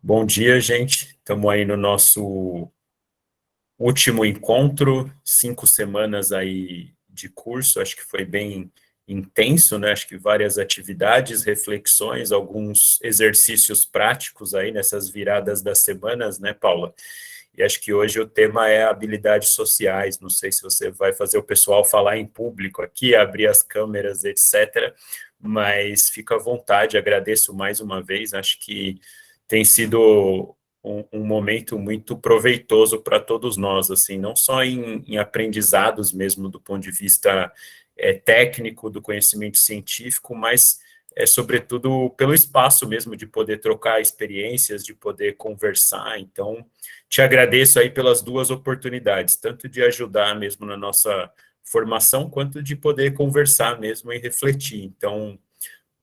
Bom dia, gente. Estamos aí no nosso último encontro, 5 semanas aí de curso, acho que foi bem intenso, né? Acho que várias atividades, reflexões, alguns exercícios práticos aí nessas viradas das semanas, né, Paula? E acho que hoje o tema é habilidades sociais. Não sei se você vai fazer o pessoal falar em público aqui, abrir as câmeras, etc., mas fica à vontade, agradeço mais uma vez, acho que tem sido um momento muito proveitoso para todos nós, assim, não só em aprendizados mesmo do ponto de vista técnico, do conhecimento científico, mas sobretudo pelo espaço mesmo de poder trocar experiências, de poder conversar. Então, te agradeço aí pelas duas oportunidades, tanto de ajudar mesmo na nossa formação, quanto de poder conversar mesmo e refletir. Então,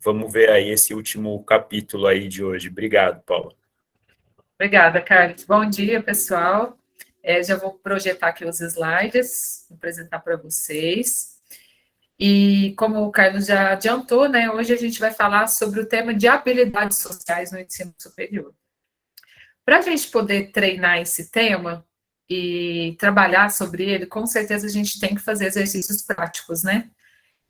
vamos ver aí esse último capítulo aí de hoje. Obrigado, Paula. Obrigada, Carlos. Bom dia, pessoal. Já vou projetar aqui os slides, vou apresentar para vocês. E como o Carlos já adiantou, né, hoje a gente vai falar sobre o tema de habilidades sociais no ensino superior. Para a gente poder treinar esse tema e trabalhar sobre ele, com certeza a gente tem que fazer exercícios práticos, né?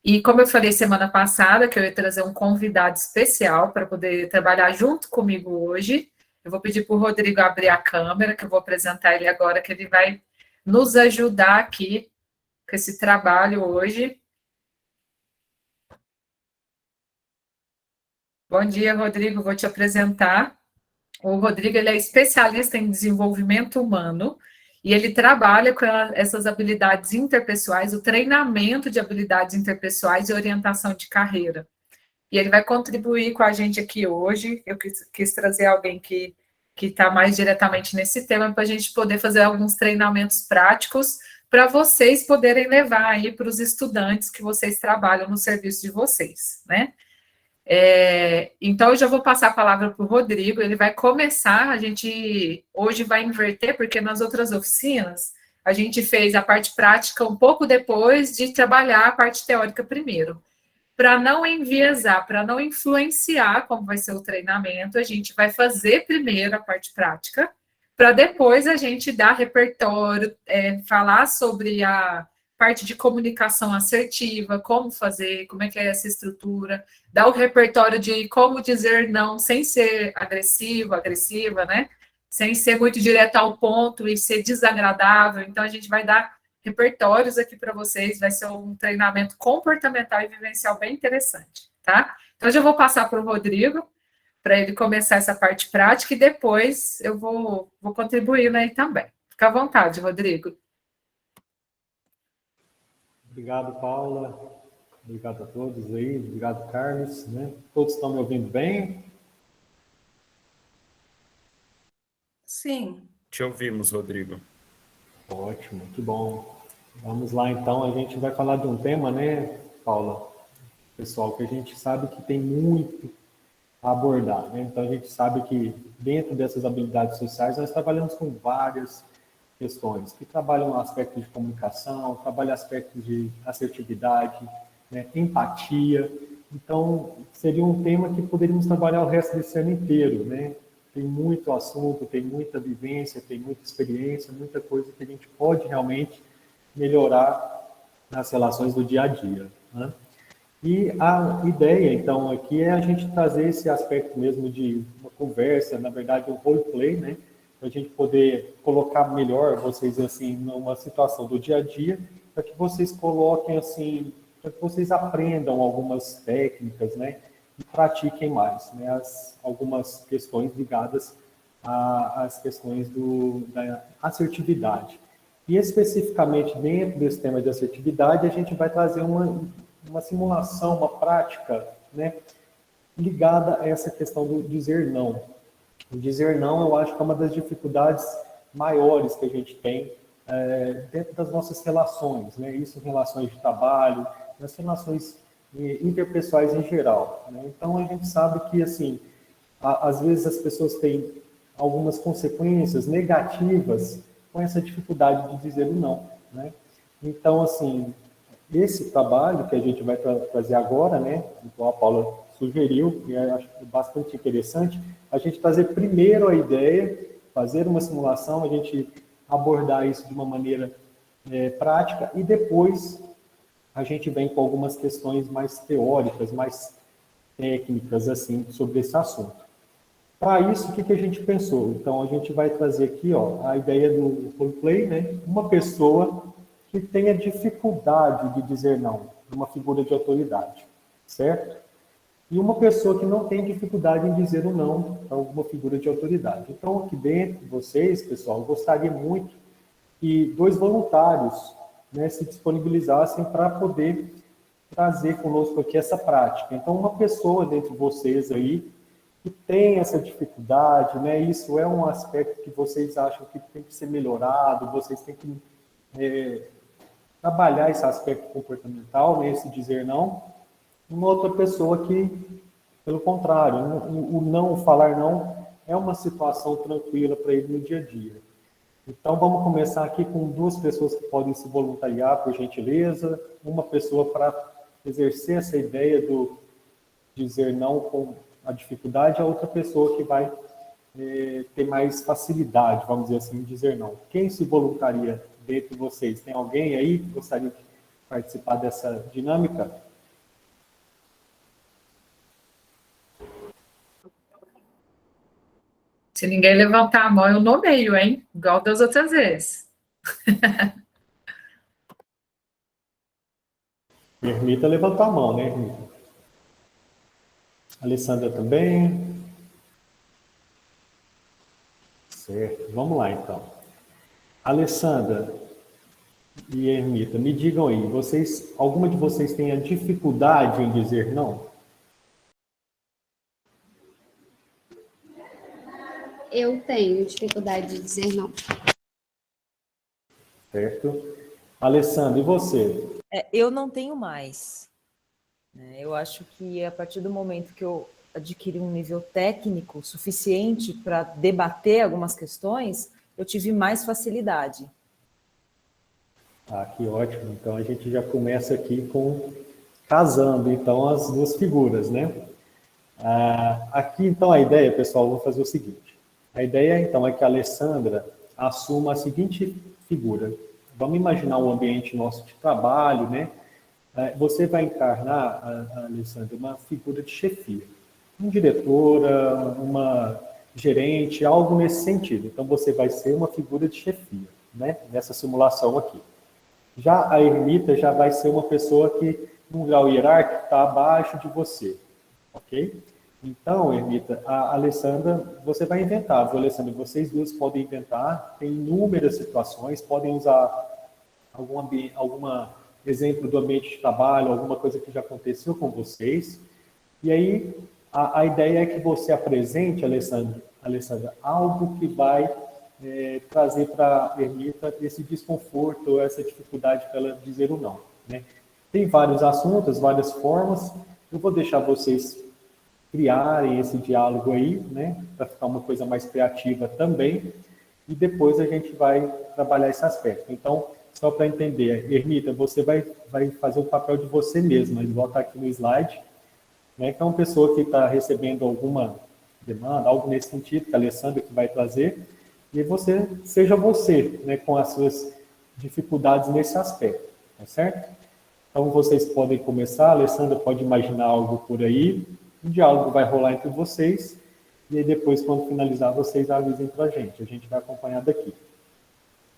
E como eu falei semana passada, que eu ia trazer um convidado especial para poder trabalhar junto comigo hoje, eu vou pedir para o Rodrigo abrir a câmera, que eu vou apresentar ele agora, que ele vai nos ajudar aqui com esse trabalho hoje. Bom dia, Rodrigo, vou te apresentar. O Rodrigo, ele é especialista em desenvolvimento humano e ele trabalha com essas habilidades interpessoais, o treinamento de habilidades interpessoais e orientação de carreira. E ele vai contribuir com a gente aqui hoje. Eu quis trazer alguém que está mais diretamente nesse tema para a gente poder fazer alguns treinamentos práticos para vocês poderem levar aí para os estudantes que vocês trabalham no serviço de vocês, né? Então, eu já vou passar a palavra para o Rodrigo, ele vai começar, a gente hoje vai inverter, porque nas outras oficinas a gente fez a parte prática um pouco depois de trabalhar a parte teórica primeiro. Para não enviesar, para não influenciar como vai ser o treinamento, a gente vai fazer primeiro a parte prática, para depois a gente dar repertório, falar sobre a parte de comunicação assertiva, como fazer, como é que é essa estrutura, dar o repertório de como dizer não sem ser agressivo, agressiva, né? Sem ser muito direto ao ponto e ser desagradável. Então, a gente vai dar repertórios aqui para vocês, vai ser um treinamento comportamental e vivencial bem interessante, tá? Então, eu já vou passar para o Rodrigo, para ele começar essa parte prática, e depois eu vou contribuindo aí também. Fica à vontade, Rodrigo. Obrigado, Paula. Obrigado a todos aí. Obrigado, Carlos. Né? Todos estão me ouvindo bem? Sim. Te ouvimos, Rodrigo. Ótimo, que bom. Vamos lá, então. A gente vai falar de um tema, né, Paula? Pessoal, que a gente sabe que tem muito a abordar, né? Então, a gente sabe que dentro dessas habilidades sociais, nós trabalhamos com várias questões que trabalham aspectos de comunicação, trabalham aspectos de assertividade, né, empatia. Então, seria um tema que poderíamos trabalhar o resto desse ano inteiro, né? Tem muito assunto, tem muita vivência, tem muita experiência, muita coisa que a gente pode realmente melhorar nas relações do dia a dia, né? E a ideia, então, aqui é a gente trazer esse aspecto mesmo de uma conversa, na verdade, um roleplay, né? Para a gente poder colocar melhor vocês, assim, numa situação do dia a dia, para que vocês coloquem, assim, para que vocês aprendam algumas técnicas, né? E pratiquem mais, né? Algumas questões ligadas às questões da assertividade. E especificamente dentro desse tema de assertividade, a gente vai trazer uma simulação, uma prática, né, ligada a essa questão do dizer não. O dizer não, eu acho que é uma das dificuldades maiores que a gente tem dentro das nossas relações, né? Isso em relações de trabalho, nas relações interpessoais em geral, né? Então, a gente sabe que, assim, às vezes as pessoas têm algumas consequências negativas com essa dificuldade de dizer o não, né? Então, assim, esse trabalho que a gente vai trazer agora, né, igual a Paula sugeriu, e eu acho bastante interessante, a gente trazer primeiro a ideia, fazer uma simulação, a gente abordar isso de uma maneira prática, e depois a gente vem com algumas questões mais teóricas, mais técnicas, assim, sobre esse assunto. Para isso, o que a gente pensou? Então, a gente vai trazer aqui, ó, a ideia do roleplay, né? Uma pessoa que tenha dificuldade de dizer não, uma figura de autoridade, certo? E uma pessoa que não tem dificuldade em dizer o não a alguma figura de autoridade. Então, aqui dentro, vocês, pessoal, eu gostaria muito que 2 voluntários, né, se disponibilizassem para poder trazer conosco aqui essa prática. Então, uma pessoa dentre vocês aí que tem essa dificuldade, né, isso é um aspecto que vocês acham que tem que ser melhorado, vocês têm que trabalhar esse aspecto comportamental, né, esse dizer não. Uma outra pessoa que, pelo contrário, o não, o falar não, é uma situação tranquila para ele no dia a dia. Então, vamos começar aqui com 2 pessoas que podem se voluntariar, por gentileza. Uma pessoa para exercer essa ideia do dizer não com a dificuldade, a outra pessoa que vai ter mais facilidade, vamos dizer assim, em dizer não. Quem se voluntaria dentre vocês? Tem alguém aí que gostaria de participar dessa dinâmica? Se ninguém levantar a mão, eu nomeio, hein? Igual das outras vezes. Ermita levantou a mão, né, Ermita? Alessandra também. Certo, vamos lá então. Alessandra e Ermita, me digam aí, alguma de vocês tem a dificuldade em dizer não? Eu tenho dificuldade de dizer não. Certo. Alessandra, e você? Eu não tenho mais. Eu acho que a partir do momento que eu adquiri um nível técnico suficiente para debater algumas questões, eu tive mais facilidade. Ah, que ótimo. Então a gente já começa aqui casando então as 2 figuras, né? Aqui então a ideia, pessoal, eu vou fazer o seguinte. A ideia então é que a Alessandra assuma a seguinte figura. Vamos imaginar um ambiente nosso de trabalho, né? Você vai encarnar, Alessandra, uma figura de chefia. Uma diretora, uma gerente, algo nesse sentido. Então, você vai ser uma figura de chefia, né? Nessa simulação aqui. Já a Ermita já vai ser uma pessoa que, num grau hierárquico, está abaixo de você, ok? Então, Ermita, a Alessandra, você vai inventar, viu, Alessandra? Vocês 2 podem inventar, tem inúmeras situações, podem usar algum exemplo do ambiente de trabalho, alguma coisa que já aconteceu com vocês. E aí, a ideia é que você apresente, Alessandra, algo que vai trazer para a Ermita esse desconforto, essa dificuldade para ela dizer o não, né? Tem vários assuntos, várias formas. Eu vou deixar vocês criarem esse diálogo aí, né? Para ficar uma coisa mais criativa também. E depois a gente vai trabalhar esse aspecto. Então, só para entender, Ermita, você vai fazer o papel de você mesma, igual está aqui no slide, né? Que é uma pessoa que está recebendo alguma demanda, algo nesse sentido, que a Alessandra que vai trazer, e você, seja você, né, com as suas dificuldades nesse aspecto, tá certo? Então, vocês podem começar, a Alessandra pode imaginar algo por aí, o diálogo vai rolar entre vocês, e aí depois, quando finalizar, vocês avisem para a gente vai acompanhar daqui,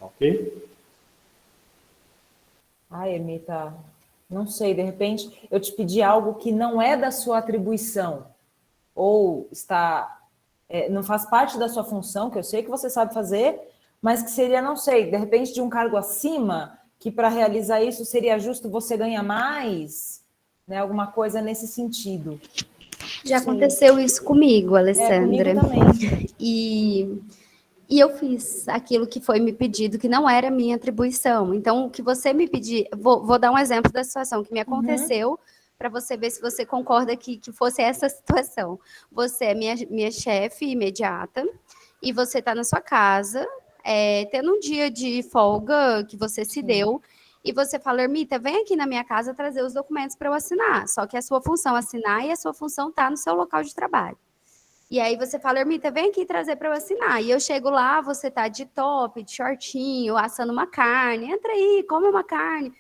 ok? Ermita, não sei, de repente eu te pedi algo que não é da sua atribuição, ou não faz parte da sua função, que eu sei que você sabe fazer, mas que seria, não sei, de repente de um cargo acima, que para realizar isso seria justo você ganhar mais, né? Alguma coisa nesse sentido. Já aconteceu isso comigo, Alessandra. Comigo também. E eu fiz aquilo que foi me pedido, que não era minha atribuição. Então, o que você me pedir... Vou dar um exemplo da situação que me aconteceu, para você ver se você concorda que fosse essa situação. Você é minha chefe imediata, e você está na sua casa, tendo um dia de folga que você se deu, e você fala, Ermita, vem aqui na minha casa trazer os documentos para eu assinar. Só que a sua função é assinar e a sua função está no seu local de trabalho. E aí você fala, Ermita, vem aqui trazer para eu assinar. E eu chego lá, você tá de top, de shortinho, assando uma carne. Entra aí, come uma carne.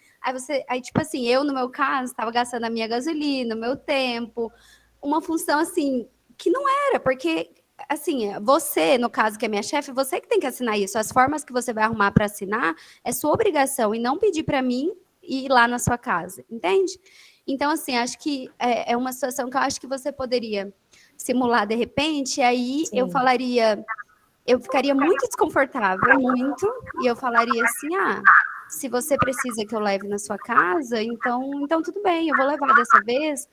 Aí tipo assim, eu, no meu caso, estava gastando a minha gasolina, o meu tempo, uma função assim, que não era, porque assim, você, no caso que é minha chefe, você que tem que assinar isso. As formas que você vai arrumar para assinar é sua obrigação e não pedir para mim ir lá na sua casa, entende? Então, assim, acho que é uma situação que eu acho que você poderia simular de repente, e aí Sim. eu falaria, eu ficaria muito desconfortável, muito, e eu falaria assim, se você precisa que eu leve na sua casa, então tudo bem, eu vou levar dessa vez.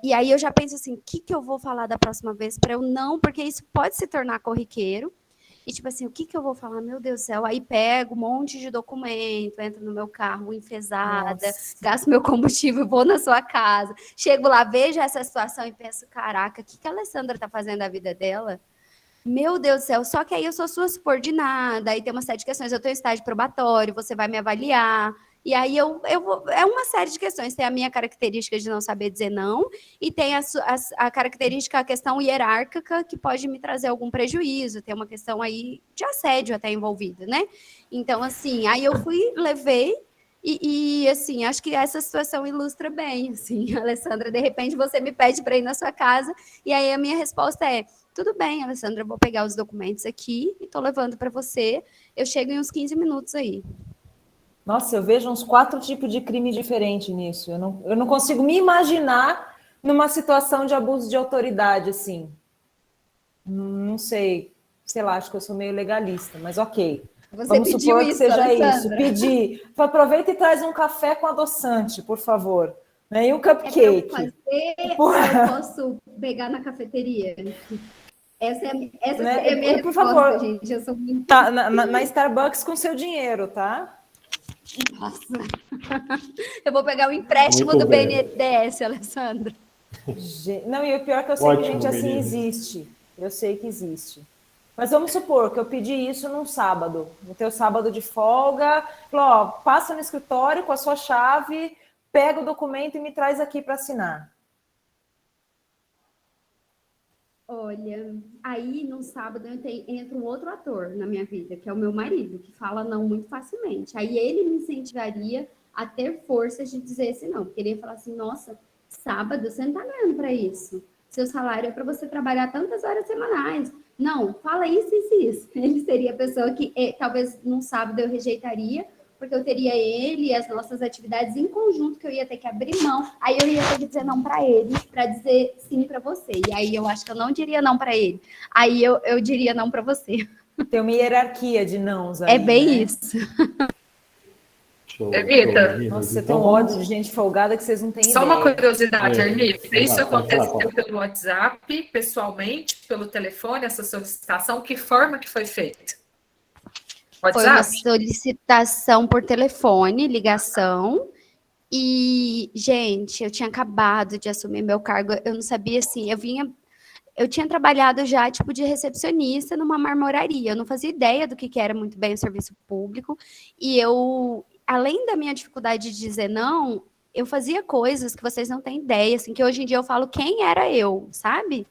E aí eu já penso assim, o que eu vou falar da próxima vez para eu não, porque isso pode se tornar corriqueiro. E tipo assim, o que eu vou falar? Meu Deus do céu, aí pego um monte de documento, entro no meu carro enfesada, gasto meu combustível, vou na sua casa. Chego lá, vejo essa situação e penso, caraca, o que a Alessandra tá fazendo da vida dela? Meu Deus do céu, só que aí eu sou sua subordinada, aí tem uma série de questões, eu estou em estágio probatório, você vai me avaliar, e aí eu vou, é uma série de questões, tem a minha característica de não saber dizer não, e tem a característica, a questão hierárquica, que pode me trazer algum prejuízo, tem uma questão aí de assédio até envolvida, né? Então, assim, aí eu levei, e assim, acho que essa situação ilustra bem, assim, Alessandra, de repente você me pede para ir na sua casa, e aí a minha resposta é, tudo bem, Alessandra, eu vou pegar os documentos aqui e estou levando para você. Eu chego em uns 15 minutos aí. Nossa, eu vejo uns 4 tipos de crime diferentes nisso. Eu não consigo me imaginar numa situação de abuso de autoridade, assim. Não sei lá, acho que eu sou meio legalista, mas ok. Vamos supor que seja Alessandra. Isso. Pedir. Aproveita e traz um café com adoçante, por favor. Né? E um cupcake. Eu posso pegar na cafeteria. Essa é a minha resposta, por favor, gente. Eu sou muito... Tá, na Starbucks com seu dinheiro, tá? Nossa. Eu vou pegar o empréstimo do BNDES, Alessandra. Não, e o pior é que eu sei que gente assim existe. Eu sei que existe. Mas vamos supor que eu pedi isso num sábado, no teu sábado de folga, falou, passa no escritório com a sua chave, pega o documento e me traz aqui para assinar. Olha, aí no sábado entra um outro ator na minha vida, que é o meu marido, que fala não muito facilmente. Aí ele me incentivaria a ter forças de dizer esse não. Porque ele ia falar assim, nossa, sábado você não tá ganhando para isso. Seu salário é para você trabalhar tantas horas semanais. Não, fala isso, isso, isso. Ele seria a pessoa que talvez num sábado eu rejeitaria, porque eu teria ele e as nossas atividades em conjunto que eu ia ter que abrir mão. Aí eu ia ter que dizer não para ele, para dizer sim para você. E aí eu acho que eu não diria não para ele. Aí eu diria não para você. Tem uma hierarquia de nãos aí, é bem né? Isso. Ermita, nossa, você tem um ódio de gente folgada que vocês não têm só ideia. Uma curiosidade, Ermita. Isso aconteceu pelo WhatsApp, pessoalmente, pelo telefone, essa solicitação? Que forma que foi feita? WhatsApp? Foi uma solicitação por telefone, ligação. E, gente, eu tinha acabado de assumir meu cargo. Eu não sabia, assim, eu tinha trabalhado já, tipo, de recepcionista numa marmoraria. Eu não fazia ideia do que era muito bem o serviço público. E eu, além da minha dificuldade de dizer não, eu fazia coisas que vocês não têm ideia, assim, que hoje em dia eu falo quem era eu, sabe?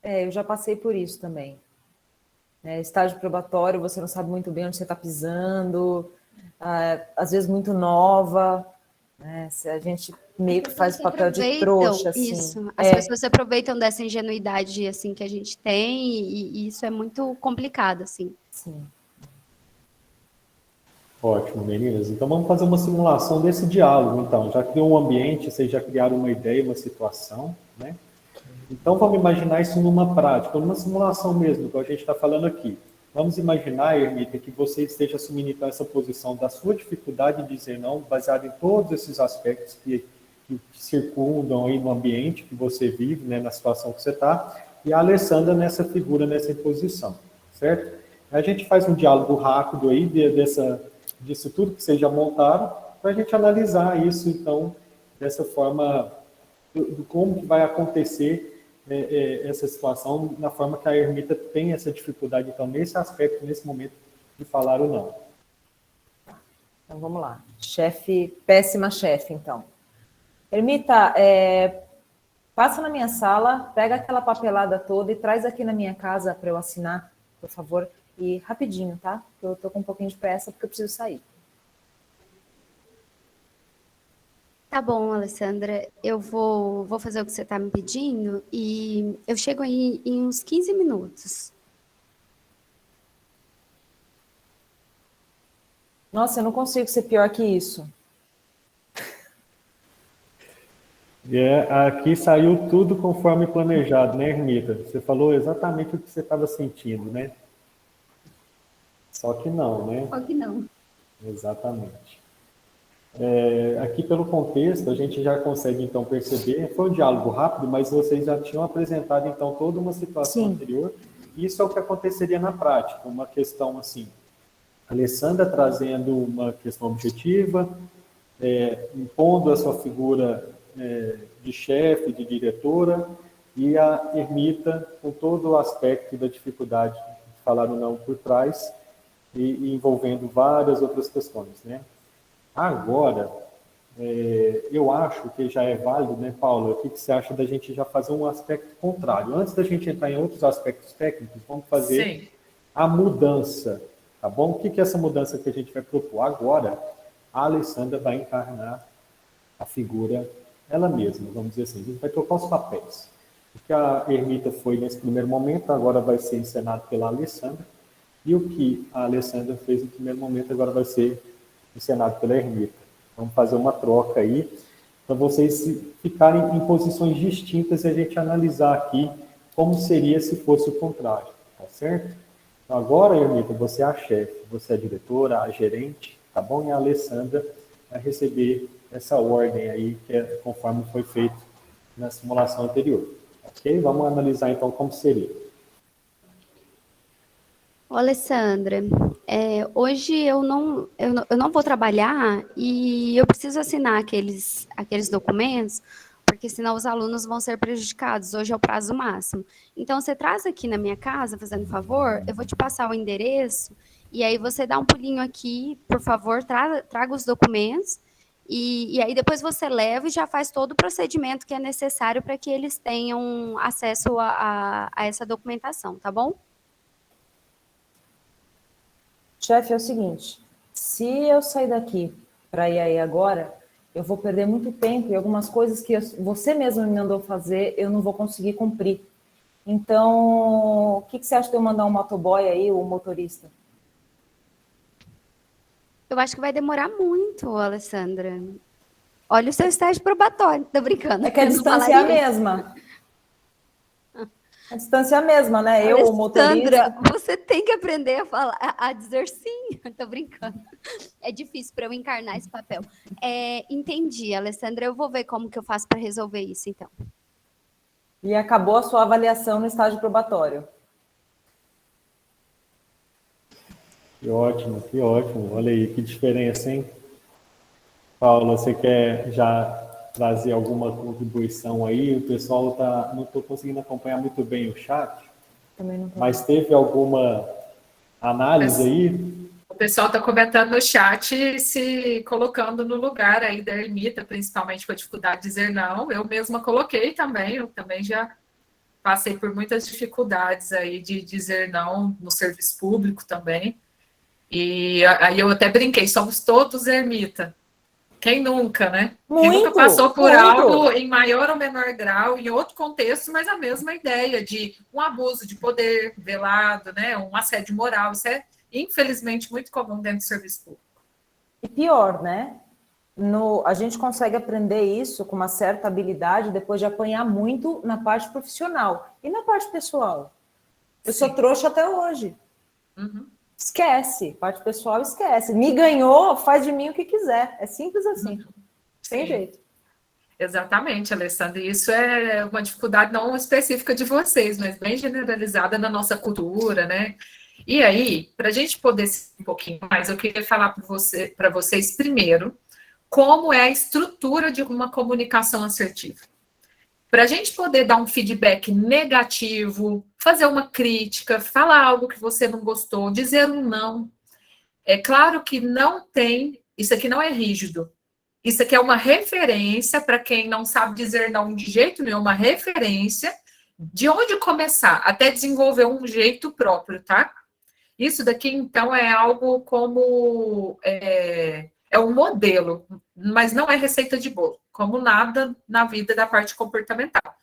Eu já passei por isso também. Estágio probatório, você não sabe muito bem onde você está pisando, às vezes muito nova, né? A gente meio que faz o papel de trouxa, assim. Isso. As pessoas se aproveitam dessa ingenuidade, assim, que a gente tem, e isso é muito complicado, assim. Sim. Ótimo, meninas. Então vamos fazer uma simulação desse diálogo, então. Já criou um ambiente, vocês já criaram uma ideia, uma situação, né? Então vamos imaginar isso numa prática, numa simulação mesmo, que a gente está falando aqui. Vamos imaginar, Ermita, que você esteja assumindo então essa posição da sua dificuldade de dizer não, baseado em todos esses aspectos que circundam aí no ambiente que você vive, né, na situação que você está, e a Alessandra nessa figura, nessa imposição, certo? A gente faz um diálogo rápido aí disso tudo que vocês já montaram, para a gente analisar isso, então, dessa forma, do como que vai acontecer essa situação, na forma que a Ermita tem essa dificuldade, então, nesse aspecto, nesse momento, e falaram não. Então, vamos lá. Péssima chefe, então. Ermita, passa na minha sala, pega aquela papelada toda e traz aqui na minha casa para eu assinar, por favor. E rapidinho, tá? Eu tô com um pouquinho de pressa porque eu preciso sair. Tá bom, Alessandra. Eu vou fazer o que você está me pedindo e eu chego aí em uns 15 minutos. Nossa, eu não consigo ser pior que isso. Aqui saiu tudo conforme planejado, né, Ermita? Você falou exatamente o que você estava sentindo, né? Só que não, né? Só que não. Exatamente. Aqui pelo contexto, a gente já consegue então perceber, foi um diálogo rápido, mas vocês já tinham apresentado então toda uma situação Sim. anterior. Isso é o que aconteceria na prática, uma questão assim, a Alessandra trazendo uma questão objetiva, impondo a sua figura de chefe, de diretora, e a Ermita com todo o aspecto da dificuldade de falar o não por trás, e envolvendo várias outras questões, né? Agora, eu acho que já é válido, né, Paula? O que você acha da gente já fazer um aspecto contrário? Antes da gente entrar em outros aspectos técnicos, vamos fazer Sim. a mudança, tá bom? O que é essa mudança que a gente vai propor? Agora, a Alessandra vai encarnar a figura ela mesma, vamos dizer assim. A gente vai trocar os papéis. O que a Ermita foi nesse primeiro momento, agora vai ser encenado pela Alessandra. E o que a Alessandra fez no primeiro momento, agora vai ser encenado pela Ermita. Vamos fazer uma troca aí, para vocês ficarem em posições distintas e a gente analisar aqui como seria se fosse o contrário, tá certo? Então agora, Ermita, você é a chefe, você é a diretora, a gerente, tá bom? E a Alessandra vai receber essa ordem aí, que é conforme foi feito na simulação anterior. Ok? Vamos analisar então como seria. Ô, Alessandra, hoje eu não vou trabalhar e eu preciso assinar aqueles documentos, porque senão os alunos vão ser prejudicados. Hoje é o prazo máximo. Então, você traz aqui na minha casa, fazendo favor, eu vou te passar o endereço, e aí você dá um pulinho aqui, por favor, traga os documentos, e aí depois você leva e já faz todo o procedimento que é necessário para que eles tenham acesso a essa documentação, tá bom? Chefe, é o seguinte, se eu sair daqui para ir aí agora, eu vou perder muito tempo e algumas coisas que você mesmo me mandou fazer, eu não vou conseguir cumprir. Então, o que você acha de eu mandar um motoboy aí, o motorista? Eu acho que vai demorar muito, Alessandra. Olha o seu estágio probatório. Tô brincando. É que a distância é a mesma. A distância é a mesma, né? Eu, o motorista. Alessandra, você tem que aprender a falar, a dizer sim. Tô brincando. É difícil para eu encarnar esse papel. Entendi, Alessandra. Eu vou ver como que eu faço para resolver isso, então. E acabou a sua avaliação no estágio probatório. Que ótimo, que ótimo. Olha aí, que diferença, hein? Paula, você quer já trazer alguma contribuição aí? O pessoal não estou conseguindo acompanhar muito bem o chat, Também não tô. mas teve alguma análise aí? O pessoal está comentando no chat, se colocando no lugar aí da Ermita, principalmente com a dificuldade de dizer não. Eu mesma coloquei também, eu também já passei por muitas dificuldades aí de dizer não no serviço público também. E aí eu até brinquei, somos todos Ermita. Quem nunca, né? Quem nunca passou por algo em maior ou menor grau, em outro contexto, mas a mesma ideia de um abuso de poder velado, né? Um assédio moral. Isso é, infelizmente, muito comum dentro do serviço público. E pior, né? A gente consegue aprender isso com uma certa habilidade depois de apanhar muito na parte profissional. E na parte pessoal? Eu sou trouxa até hoje. Uhum. Esquece. Parte pessoal, esquece. Me ganhou, faz de mim o que quiser. É simples assim. Sem jeito. Exatamente, Alessandra. E isso é uma dificuldade não específica de vocês, mas bem generalizada na nossa cultura, né? E aí, para a gente poder ser um pouquinho mais, eu queria falar para vocês primeiro como é a estrutura de uma comunicação assertiva. Para a gente poder dar um feedback negativo, fazer uma crítica, falar algo que você não gostou, dizer um não, É claro que não tem, isso aqui não é rígido. Isso aqui é uma referência para quem não sabe dizer não de jeito nenhum, uma referência de onde começar, até desenvolver um jeito próprio, tá? Isso daqui, então, é algo como... é um modelo, mas não é receita de bolo, como nada na vida da parte comportamental.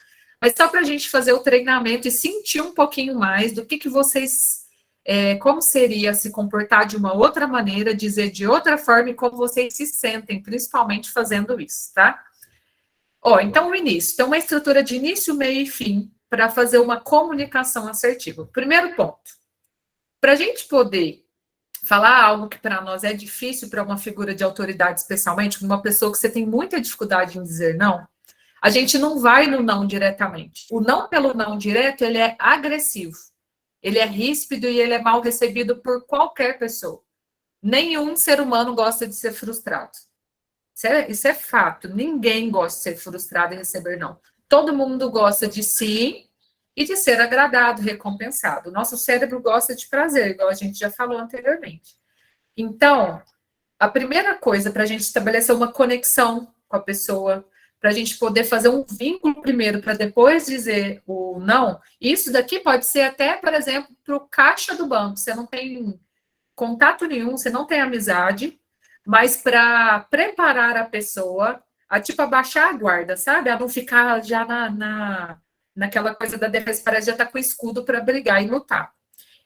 Mas só para a gente fazer o treinamento e sentir um pouquinho mais do que vocês... como seria se comportar de uma outra maneira, dizer de outra forma e como vocês se sentem, principalmente fazendo isso, tá? Então o início. Então, uma estrutura de início, meio e fim para fazer uma comunicação assertiva. Primeiro ponto. Para a gente poder falar algo que para nós é difícil para uma figura de autoridade, especialmente uma pessoa que você tem muita dificuldade em dizer não, a gente não vai no não diretamente. O não pelo não direto, ele é agressivo. Ele é ríspido e ele é mal recebido por qualquer pessoa. Nenhum ser humano gosta de ser frustrado. Isso é fato. Ninguém gosta de ser frustrado e receber não. Todo mundo gosta de sim e de ser agradado, recompensado. O nosso cérebro gosta de prazer, igual a gente já falou anteriormente. Então, a primeira coisa para a gente estabelecer uma conexão com a pessoa, para a gente poder fazer um vínculo primeiro, para depois dizer o não, isso daqui pode ser até, por exemplo, para o caixa do banco. Você não tem contato nenhum, você não tem amizade, mas para preparar a pessoa a, tipo, abaixar a guarda, sabe? A não ficar já naquela coisa da defesa, parece já estar com escudo para brigar e lutar.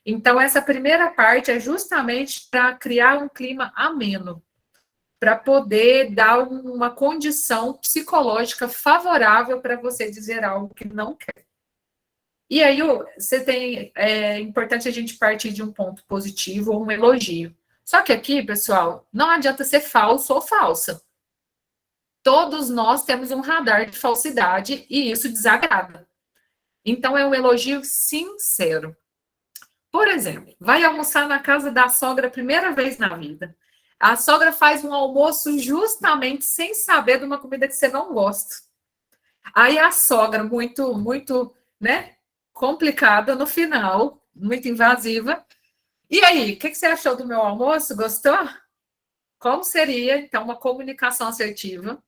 Então, essa primeira parte é justamente para criar um clima ameno, para poder dar uma condição psicológica favorável para você dizer algo que não quer. E aí, é importante a gente partir de um ponto positivo ou um elogio. Só que aqui, pessoal, não adianta ser falso ou falsa. Todos nós temos um radar de falsidade e isso desagrada. Então, é um elogio sincero. Por exemplo, vai almoçar na casa da sogra a primeira vez na vida. A sogra faz um almoço justamente sem saber de uma comida que você não gosta. Aí a sogra, muito, né, complicada no final, muito invasiva. E aí, o que você achou do meu almoço? Gostou? Como seria, então, uma comunicação assertiva?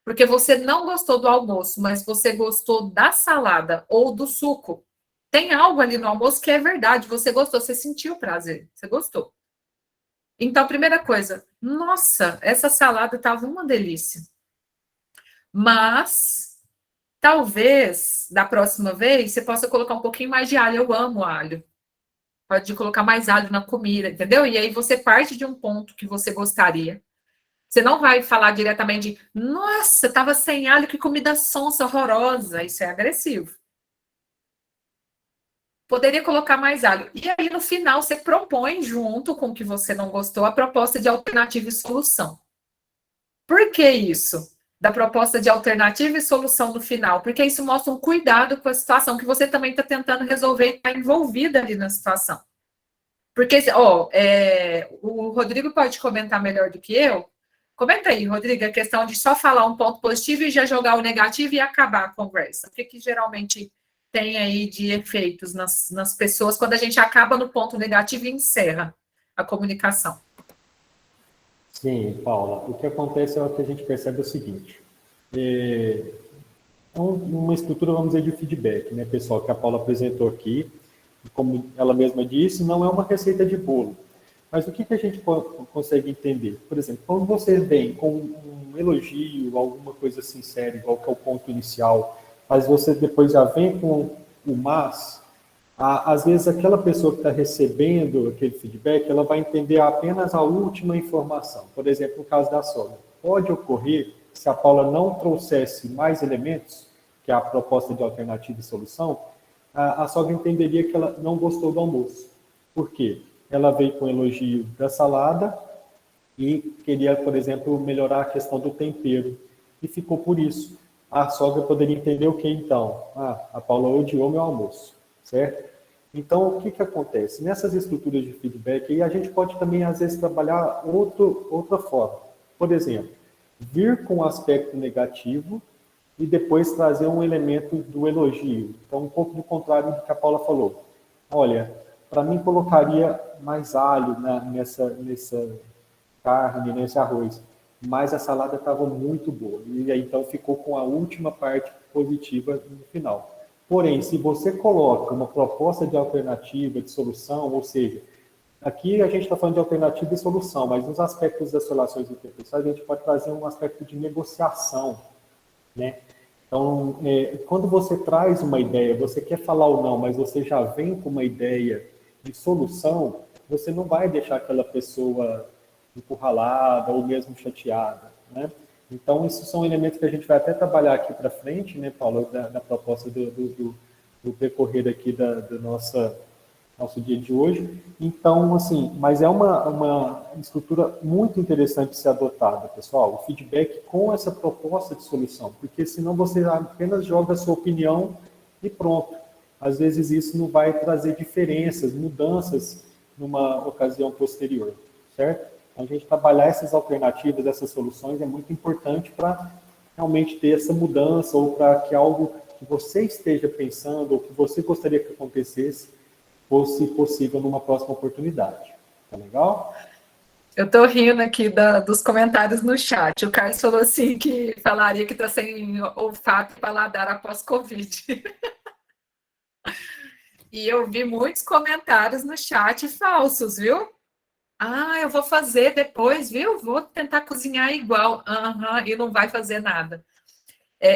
Porque você não gostou do almoço, mas você gostou da salada ou do suco. Tem algo ali no almoço que é verdade, você gostou, você sentiu prazer, você gostou. Então, primeira coisa, nossa, essa salada estava uma delícia. Mas, talvez, da próxima vez, você possa colocar um pouquinho mais de alho. Eu amo alho. Pode colocar mais alho na comida, entendeu? E aí você parte de um ponto que você gostaria. Você não vai falar diretamente de, nossa, estava sem alho, que comida sonsa, horrorosa. Isso é agressivo. Poderia colocar mais alho. E aí, no final, você propõe, junto com o que você não gostou, a proposta de alternativa e solução. Por que isso? Da proposta de alternativa e solução no final? Porque isso mostra um cuidado com a situação, que você também está tentando resolver e está envolvida ali na situação. Porque, o Rodrigo pode comentar melhor do que eu. Comenta aí, Rodrigo, a questão de só falar um ponto positivo e já jogar o negativo e acabar a conversa. O que geralmente tem aí de efeitos nas pessoas quando a gente acaba no ponto negativo e encerra a comunicação? Sim, Paula. O que acontece é que a gente percebe o seguinte. Uma estrutura, vamos dizer, de feedback, né, pessoal, que a Paula apresentou aqui. Como ela mesma disse, não é uma receita de bolo. Mas o que a gente consegue entender? Por exemplo, quando você vem com um elogio, alguma coisa sincera, igual que é o ponto inicial, mas você depois já vem com o mas, às vezes aquela pessoa que está recebendo aquele feedback, ela vai entender apenas a última informação. Por exemplo, no caso da sogra. Pode ocorrer, se a Paula não trouxesse mais elementos, que é a proposta de alternativa e solução, a sogra entenderia que ela não gostou do almoço. Por quê? Ela veio com elogio da salada e queria, por exemplo, melhorar a questão do tempero. E ficou por isso. A sogra poderia entender o que então? A Paula odiou meu almoço, certo? Então, o que acontece? Nessas estruturas de feedback, aí a gente pode também, às vezes, trabalhar outra forma. Por exemplo, vir com um aspecto negativo e depois trazer um elemento do elogio. Então, um pouco do contrário do que a Paula falou. Olha, para mim colocaria mais alho nessa carne, nesse arroz. Mas a salada estava muito boa. E aí, então, ficou com a última parte positiva no final. Porém, se você coloca uma proposta de alternativa, de solução, ou seja, aqui a gente está falando de alternativa e solução, mas nos aspectos das relações interpessoais, a gente pode trazer um aspecto de negociação, né? Então, quando você traz uma ideia, você quer falar ou não, mas você já vem com uma ideia de solução, você não vai deixar aquela pessoa encurralada ou mesmo chateada, né? Então, esses são elementos que a gente vai até trabalhar aqui para frente, né, Paulo, da proposta do percorrer aqui do nosso dia de hoje. Então, assim, mas é uma estrutura muito interessante de ser adotada, pessoal, o feedback com essa proposta de solução, porque senão você apenas joga a sua opinião e pronto. Às vezes isso não vai trazer diferenças, mudanças numa ocasião posterior, certo? A gente trabalhar essas alternativas, essas soluções é muito importante para realmente ter essa mudança ou para que algo que você esteja pensando ou que você gostaria que acontecesse fosse possível numa próxima oportunidade. Tá legal? Eu estou rindo aqui dos comentários no chat. O Carlos falou assim que falaria que está sem olfato e paladar após Covid. E eu vi muitos comentários no chat falsos, viu? Ah, eu vou fazer depois, viu? Vou tentar cozinhar igual. E não vai fazer nada.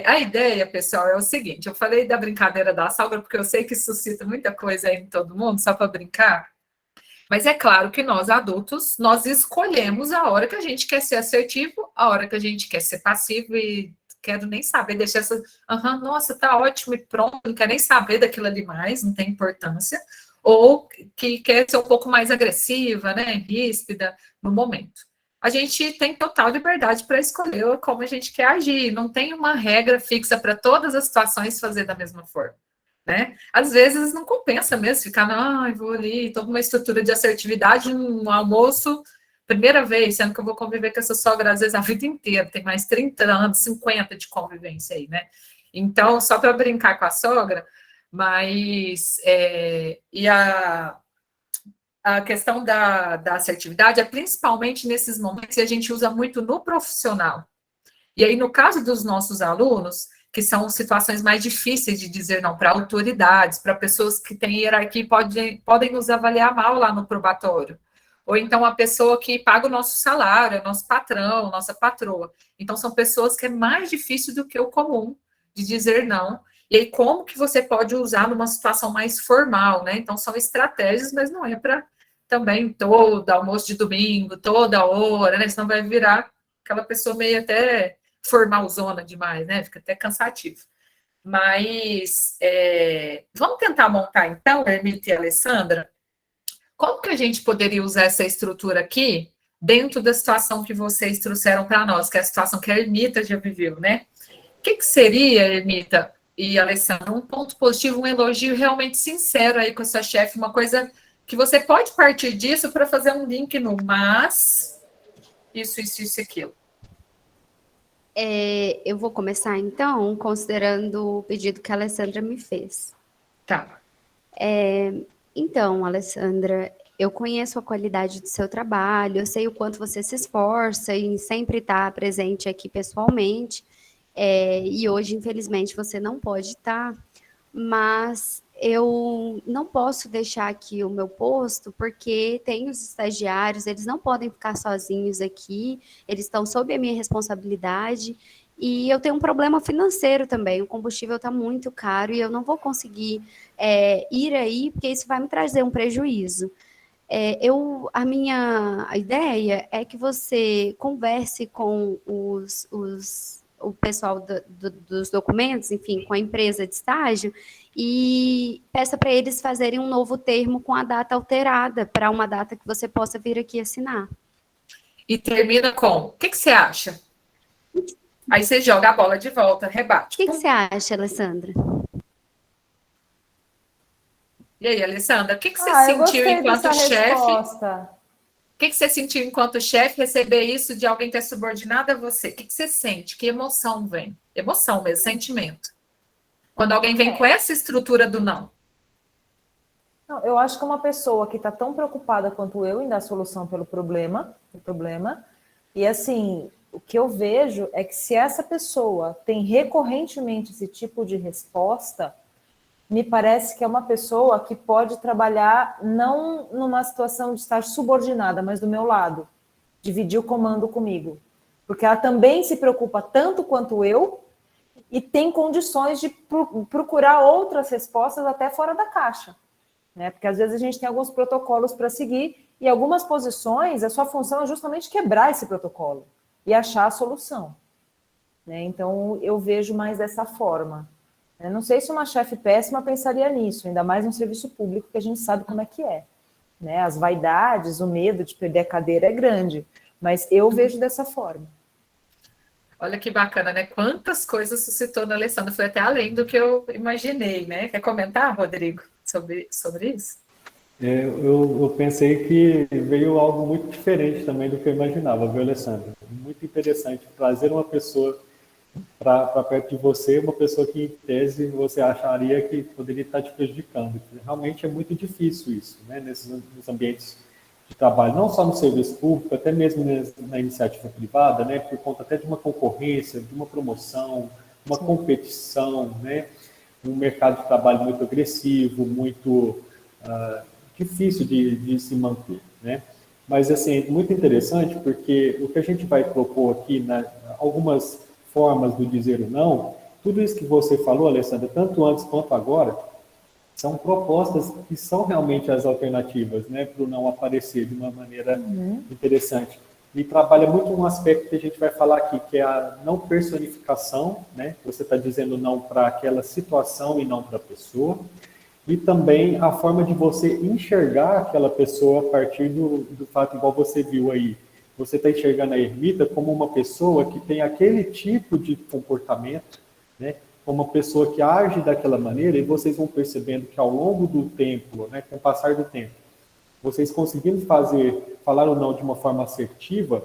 A ideia, pessoal, é o seguinte. Eu falei da brincadeira da sogra, porque eu sei que suscita muita coisa aí em todo mundo, só para brincar. Mas é claro que nós, adultos, nós escolhemos a hora que a gente quer ser assertivo, a hora que a gente quer ser passivo e quero nem saber, deixar essa... nossa, tá ótimo e pronto, não quero nem saber daquilo ali mais, não tem importância. Ou que quer ser um pouco mais agressiva, né, ríspida no momento. A gente tem total liberdade para escolher como a gente quer agir, não tem uma regra fixa para todas as situações fazer da mesma forma, né? Às vezes não compensa mesmo ficar, vou ali, toda uma estrutura de assertividade no almoço, primeira vez, sendo que eu vou conviver com essa sogra às vezes a vida inteira, tem mais 30 anos, 50 de convivência aí, né? Então, só para brincar com a sogra, mas a questão da assertividade é principalmente nesses momentos que a gente usa muito no profissional. E aí, no caso dos nossos alunos, que são situações mais difíceis de dizer não para autoridades, para pessoas que têm hierarquia e podem nos avaliar mal lá no probatório. Ou então a pessoa que paga o nosso salário, nosso patrão, nossa patroa. Então, são pessoas que é mais difícil do que o comum de dizer não. E aí, como que você pode usar numa situação mais formal, né? Então, são estratégias, mas não é para também todo almoço de domingo, toda hora, né? Senão vai virar aquela pessoa meio até formalzona demais, né? Fica até cansativo. Mas vamos tentar montar, então, Ermita e Alessandra, como que a gente poderia usar essa estrutura aqui dentro da situação que vocês trouxeram para nós, que é a situação que a Ermita já viveu, né? O que seria, Ermita e Alessandra, um ponto positivo, um elogio realmente sincero aí com a sua chefe, uma coisa que você pode partir disso para fazer um link no mas, isso, aquilo. Eu vou começar, então, considerando o pedido que a Alessandra me fez. Tá. Então, Alessandra, eu conheço a qualidade do seu trabalho, eu sei o quanto você se esforça em sempre estar presente aqui pessoalmente, e hoje, infelizmente, você não pode estar, mas eu não posso deixar aqui o meu posto, porque tem os estagiários, eles não podem ficar sozinhos aqui, eles estão sob a minha responsabilidade, e eu tenho um problema financeiro também, o combustível está muito caro, e eu não vou conseguir ir aí, porque isso vai me trazer um prejuízo. A minha ideia é que você converse com o pessoal dos documentos, enfim, com a empresa de estágio, e peça para eles fazerem um novo termo com a data alterada, para uma data que você possa vir aqui assinar. E termina com, o que você acha? Aí você joga a bola de volta, rebate. O que você acha, Alessandra? E aí, Alessandra, o que você sentiu enquanto chefe? Resposta. O que você sentiu enquanto chefe receber isso de alguém que é subordinado a você? O que você sente? Que emoção vem? Emoção mesmo, sentimento. Quando alguém vem com essa estrutura do não. Não, eu acho que uma pessoa que está tão preocupada quanto eu em dar solução pelo problema, e assim, o que eu vejo é que se essa pessoa tem recorrentemente esse tipo de resposta, me parece que é uma pessoa que pode trabalhar não numa situação de estar subordinada, mas do meu lado, dividir o comando comigo. Porque ela também se preocupa tanto quanto eu e tem condições de procurar outras respostas até fora da caixa. Né? Porque às vezes a gente tem alguns protocolos para seguir e algumas posições, a sua função é justamente quebrar esse protocolo e achar a solução. Né? Então, eu vejo mais dessa forma. Eu não sei se uma chefe péssima pensaria nisso, ainda mais no serviço público, que a gente sabe como é que é. Né? As vaidades, o medo de perder a cadeira é grande, mas eu vejo dessa forma. Olha que bacana, né? Quantas coisas suscitou na Alessandra, foi até além do que eu imaginei, né? Quer comentar, Rodrigo, sobre isso? Eu pensei que veio algo muito diferente também do que eu imaginava, viu, Alessandra? Muito interessante trazer uma pessoa para perto de você, uma pessoa que, em tese, você acharia que poderia estar te prejudicando. Realmente é muito difícil isso, né? Nesses ambientes de trabalho, não só no serviço público, até mesmo na iniciativa privada, né? Por conta até de uma concorrência, de uma promoção, uma competição, né? Um mercado de trabalho muito agressivo, muito difícil de se manter, né? Mas, assim, é muito interessante porque o que a gente vai propor aqui, algumas formas do dizer o não, tudo isso que você falou, Alessandra, tanto antes quanto agora, são propostas que são realmente as alternativas, né, para o não aparecer de uma maneira interessante. E trabalha muito um aspecto que a gente vai falar aqui, que é a não personificação, né? Você está dizendo não para aquela situação e não para a pessoa. E também a forma de você enxergar aquela pessoa a partir do fato, igual você viu aí. Você está enxergando a ermita como uma pessoa que tem aquele tipo de comportamento, né? Como uma pessoa que age daquela maneira, e vocês vão percebendo que ao longo do tempo, né, com o passar do tempo, vocês conseguindo falar ou não de uma forma assertiva,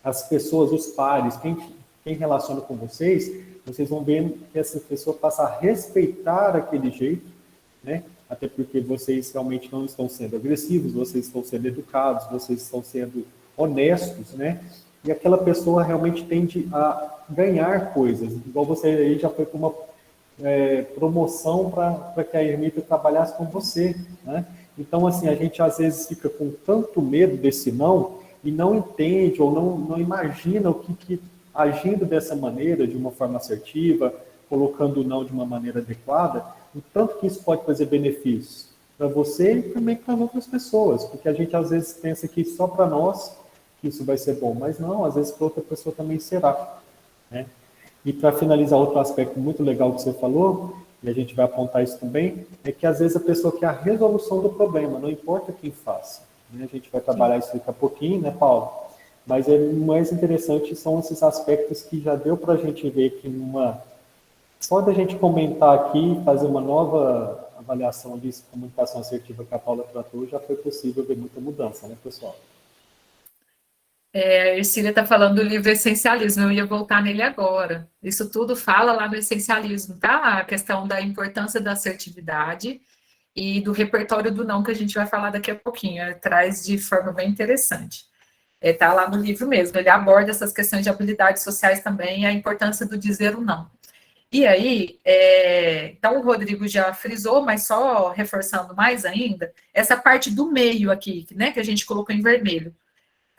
as pessoas, os pares, quem relaciona com vocês vão vendo que essa pessoa passa a respeitar aquele jeito, né? Até porque vocês realmente não estão sendo agressivos, vocês estão sendo educados, vocês estão sendo honestos, né? E aquela pessoa realmente tende a ganhar coisas. Igual você aí já foi com uma promoção para que a ermita trabalhasse com você, né? Então, assim, a gente às vezes fica com tanto medo desse não e não entende ou não imagina o que agindo dessa maneira, de uma forma assertiva, colocando o não de uma maneira adequada, o tanto que isso pode trazer benefícios para você e também para as outras pessoas, porque a gente às vezes pensa que só para nós que isso vai ser bom, mas não, às vezes para outra pessoa também será, né? E para finalizar, outro aspecto muito legal que você falou, e a gente vai apontar isso também, é que às vezes a pessoa quer a resolução do problema, não importa quem faça, né? A gente vai trabalhar isso daqui a pouquinho, né, Paulo? Mas o mais interessante são esses aspectos que já deu para a gente ver que só da gente comentar aqui, fazer uma nova avaliação de comunicação assertiva que a Paula tratou, já foi possível ver muita mudança, né, pessoal? A Ercília está falando do livro Essencialismo, eu ia voltar nele agora. Isso tudo fala lá no Essencialismo, tá? A questão da importância da assertividade e do repertório do não, que a gente vai falar daqui a pouquinho. Traz de forma bem interessante. Tá lá no livro mesmo, ele aborda essas questões de habilidades sociais também e a importância do dizer o não. E aí, então o Rodrigo já frisou, mas só reforçando mais ainda, essa parte do meio aqui, né, que a gente colocou em vermelho.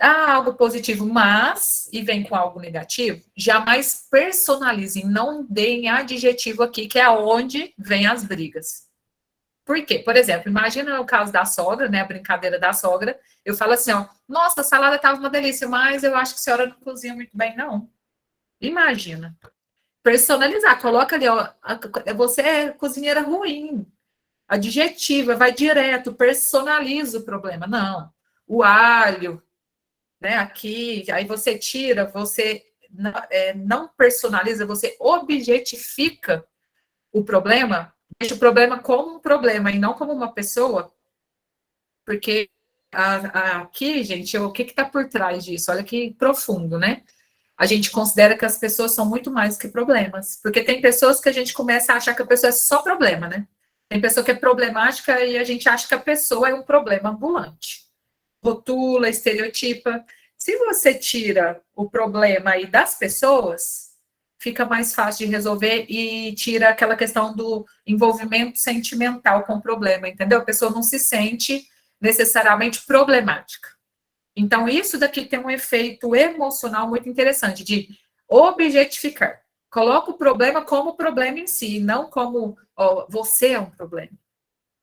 Algo positivo, mas, e vem com algo negativo, jamais personalizem, não deem adjetivo aqui, que é onde vem as brigas. Por quê? Por exemplo, imagina o caso da sogra, né, a brincadeira da sogra, eu falo assim, ó, nossa, a salada estava uma delícia, mas eu acho que a senhora não cozinha muito bem, não. Imagina. Personalizar, coloca ali, ó, você é cozinheira ruim, adjetiva, vai direto, personaliza o problema. Não, o alho, né, aqui, aí você tira, você não personaliza, você objetifica o problema, deixa o problema como um problema e não como uma pessoa, porque aqui, gente, o que está por trás disso? Olha que profundo, né? A gente considera que as pessoas são muito mais que problemas, porque tem pessoas que a gente começa a achar que a pessoa é só problema, né? Tem pessoa que é problemática e a gente acha que a pessoa é um problema ambulante. Rotula, estereotipa. Se você tira o problema aí das pessoas, fica mais fácil de resolver e tira aquela questão do envolvimento sentimental com o problema, entendeu? A pessoa não se sente necessariamente problemática. Então, isso daqui tem um efeito emocional muito interessante, de objetificar. Coloca o problema como problema em si, não como você é um problema.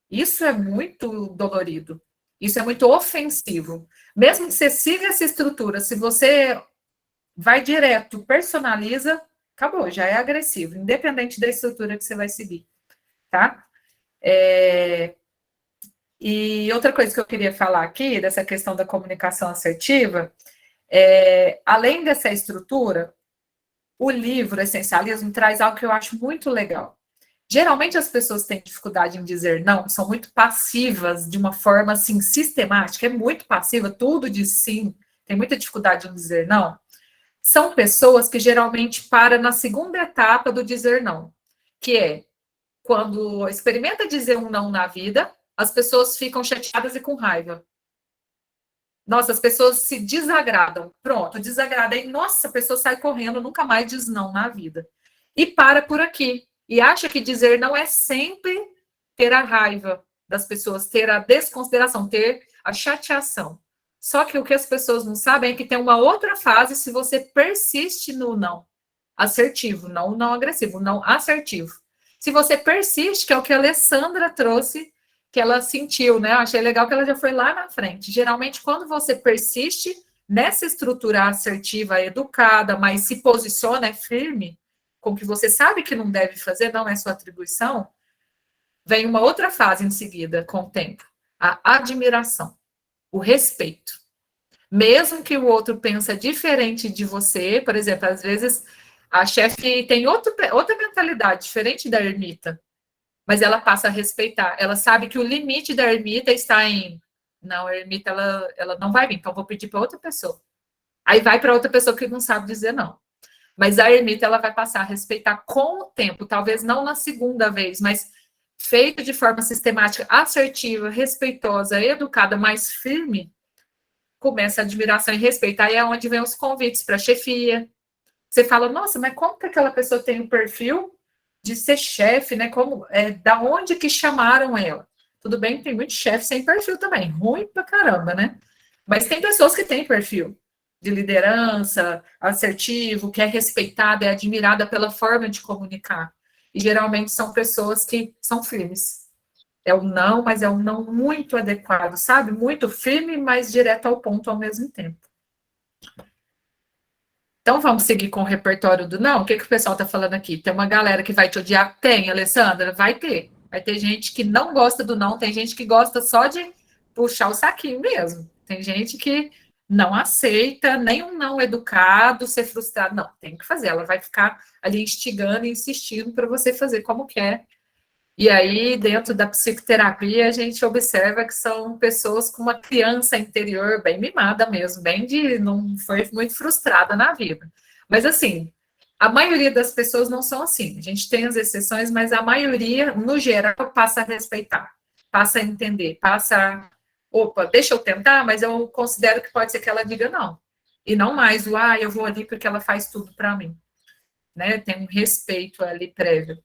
Isso é muito dolorido. Isso é muito ofensivo. Mesmo que você siga essa estrutura, se você vai direto, personaliza, acabou, já é agressivo, independente da estrutura que você vai seguir, tá? E outra coisa que eu queria falar aqui, dessa questão da comunicação assertiva, além dessa estrutura, o livro Essencialismo traz algo que eu acho muito legal. Geralmente as pessoas têm dificuldade em dizer não, são muito passivas de uma forma assim sistemática, é muito passiva, tudo diz sim, tem muita dificuldade em dizer não. São pessoas que geralmente param na segunda etapa do dizer não, que é quando experimenta dizer um não na vida, as pessoas ficam chateadas e com raiva. Nossa, as pessoas se desagradam. Pronto, desagrada. Aí, nossa, a pessoa sai correndo, nunca mais diz não na vida. E para por aqui. E acha que dizer não é sempre ter a raiva das pessoas, ter a desconsideração, ter a chateação. Só que o que as pessoas não sabem é que tem uma outra fase se você persiste no não assertivo, não não agressivo, não assertivo. Se você persiste, que é o que a Alessandra trouxe, que ela sentiu, né? Eu achei legal que ela já foi lá na frente. Geralmente, quando você persiste nessa estrutura assertiva, educada, mas se posiciona, é firme, com o que você sabe que não deve fazer, não é sua atribuição, vem uma outra fase em seguida, com o tempo. A admiração, o respeito. Mesmo que o outro pense diferente de você, por exemplo, às vezes a chefe tem outra mentalidade, diferente da ermita, mas ela passa a respeitar. Ela sabe que o limite da ermita está em... Não, a ermita, ela não vai vir, então vou pedir para outra pessoa. Aí vai para outra pessoa que não sabe dizer não. Mas a ermita, ela vai passar a respeitar com o tempo, talvez não na segunda vez, mas feito de forma sistemática, assertiva, respeitosa, educada, mais firme, começa a admiração e respeito. Aí é onde vem os convites para a chefia. Você fala, nossa, mas como que aquela pessoa tem o perfil de ser chefe, né? Da onde que chamaram ela? Tudo bem que tem muito chefe sem perfil também, ruim pra caramba, né? Mas tem pessoas que têm perfil de liderança, assertivo, que é respeitada, é admirada pela forma de comunicar. E geralmente são pessoas que são firmes. É um não, mas é um não muito adequado, sabe? Muito firme, mas direto ao ponto ao mesmo tempo. Então, vamos seguir com o repertório do não? O que o pessoal está falando aqui? Tem uma galera que vai te odiar? Tem, Alessandra? Vai ter. Vai ter gente que não gosta do não, tem gente que gosta só de puxar o saquinho mesmo. Tem gente que não aceita nem um não educado, ser frustrado. Não, tem que fazer. Ela vai ficar ali instigando e insistindo para você fazer como quer. E aí, dentro da psicoterapia, a gente observa que são pessoas com uma criança interior bem mimada mesmo, bem de não foi muito frustrada na vida. Mas assim, a maioria das pessoas não são assim. A gente tem as exceções, mas a maioria, no geral, passa a respeitar, passa a entender, passa a... Opa, deixa eu tentar, mas eu considero que pode ser que ela diga não. E não mais o, eu vou ali porque ela faz tudo para mim. Né? Tem um respeito ali prévio.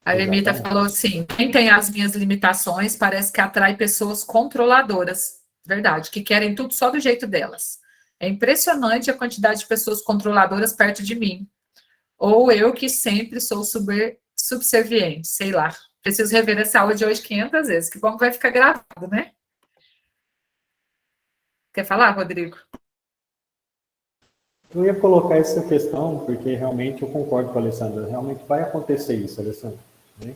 A Ermita falou assim, quem tem as minhas limitações parece que atrai pessoas controladoras, verdade, que querem tudo só do jeito delas. É impressionante a quantidade de pessoas controladoras perto de mim. Ou eu que sempre sou subserviente, sei lá. Preciso rever essa aula de hoje 500 vezes, que bom que vai ficar gravado, né? Quer falar, Rodrigo? Eu ia colocar essa questão, porque realmente eu concordo com a Alessandra, realmente vai acontecer isso, Alessandra. Né?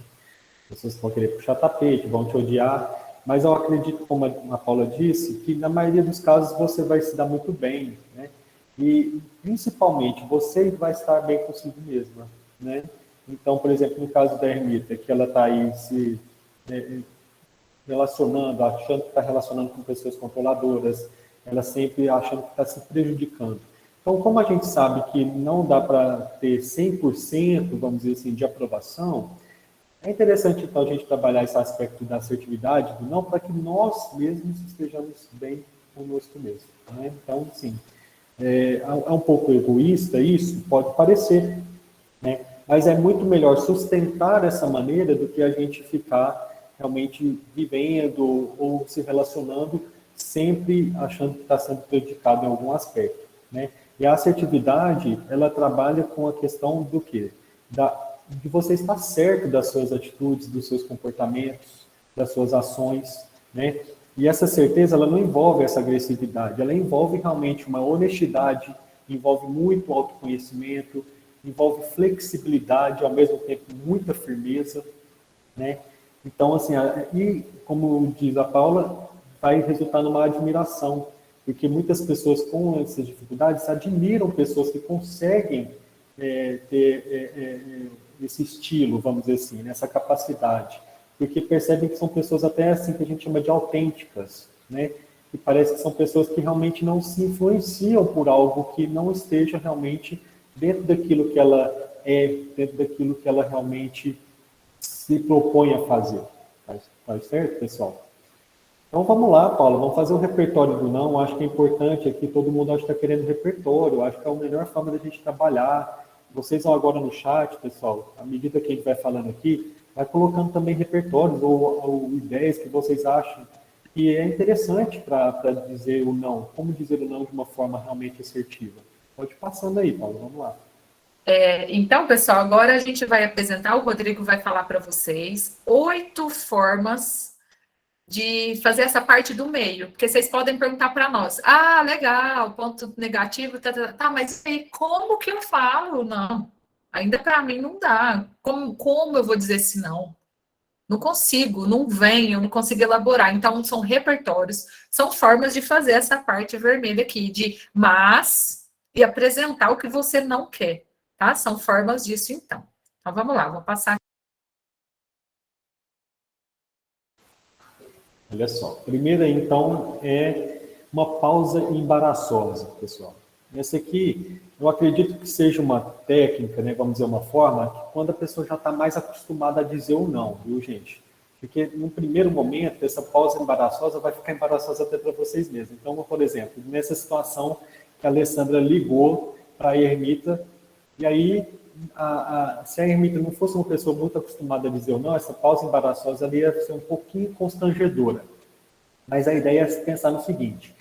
Pessoas vão querer puxar tapete, vão te odiar, mas eu acredito, como a Paula disse, que na maioria dos casos você vai se dar muito bem, né? E principalmente você vai estar bem consigo mesma, né? Então, por exemplo, no caso da ermita, que ela está aí se relacionando, achando que está relacionando com pessoas controladoras, ela sempre achando que está se prejudicando. Então, como a gente sabe que não dá para ter 100%, vamos dizer assim, de aprovação, É interessante, então, a gente trabalhar esse aspecto da assertividade, do não, para que nós mesmos estejamos bem conosco mesmo. Né? Então, sim, é um pouco egoísta isso, pode parecer, né? Mas é muito melhor sustentar essa maneira do que a gente ficar realmente vivendo ou se relacionando sempre achando que está sendo prejudicado em algum aspecto, né? E a assertividade, ela trabalha com a questão do quê? De você estar certo das suas atitudes, dos seus comportamentos, das suas ações, né? E essa certeza, ela não envolve essa agressividade, ela envolve realmente uma honestidade, envolve muito autoconhecimento, envolve flexibilidade, ao mesmo tempo muita firmeza, né? Então, assim, e como diz a Paula, vai resultar numa admiração, porque muitas pessoas com essas dificuldades admiram pessoas que conseguem ter esse estilo, vamos dizer assim, essa capacidade, porque percebem que são pessoas até assim que a gente chama de autênticas, né? E parece que são pessoas que realmente não se influenciam por algo que não esteja realmente dentro daquilo que ela é, dentro daquilo que ela realmente se propõe a fazer. Faz certo, pessoal? Então vamos lá, Paula, vamos fazer o repertório do não. Acho que é importante aqui, todo mundo acho que está querendo repertório, acho que é a melhor forma da gente trabalhar. Vocês vão agora no chat, pessoal, à medida que a gente vai falando aqui, vai colocando também repertórios ou ideias que vocês acham que é interessante para dizer o não, como dizer o não de uma forma realmente assertiva. Pode ir passando aí, Paula, vamos lá. Então, pessoal, agora a gente vai apresentar, o Rodrigo vai falar para vocês 8 formas de fazer essa parte do meio, porque vocês podem perguntar para nós, legal, ponto negativo, tá, mas aí como que eu falo? Não, ainda para mim não dá. Como eu vou dizer se não? Não consigo, não venho, não consigo elaborar. Então, são repertórios, são formas de fazer essa parte vermelha aqui, de mas e apresentar o que você não quer, tá? São formas disso, então. Então, vamos lá, vou passar. Olha só, primeiro então é uma pausa embaraçosa, pessoal. Essa aqui, eu acredito que seja uma técnica, né, vamos dizer, uma forma, que quando a pessoa já está mais acostumada a dizer ou não, viu, gente? Porque no primeiro momento, essa pausa embaraçosa vai ficar embaraçosa até para vocês mesmos. Então, por exemplo, nessa situação que a Alessandra ligou para a ermita, e aí, se a ermita não fosse uma pessoa muito acostumada a dizer ou não, essa pausa embaraçosa ali ia ser um pouquinho constrangedora. Mas a ideia é pensar no seguinte: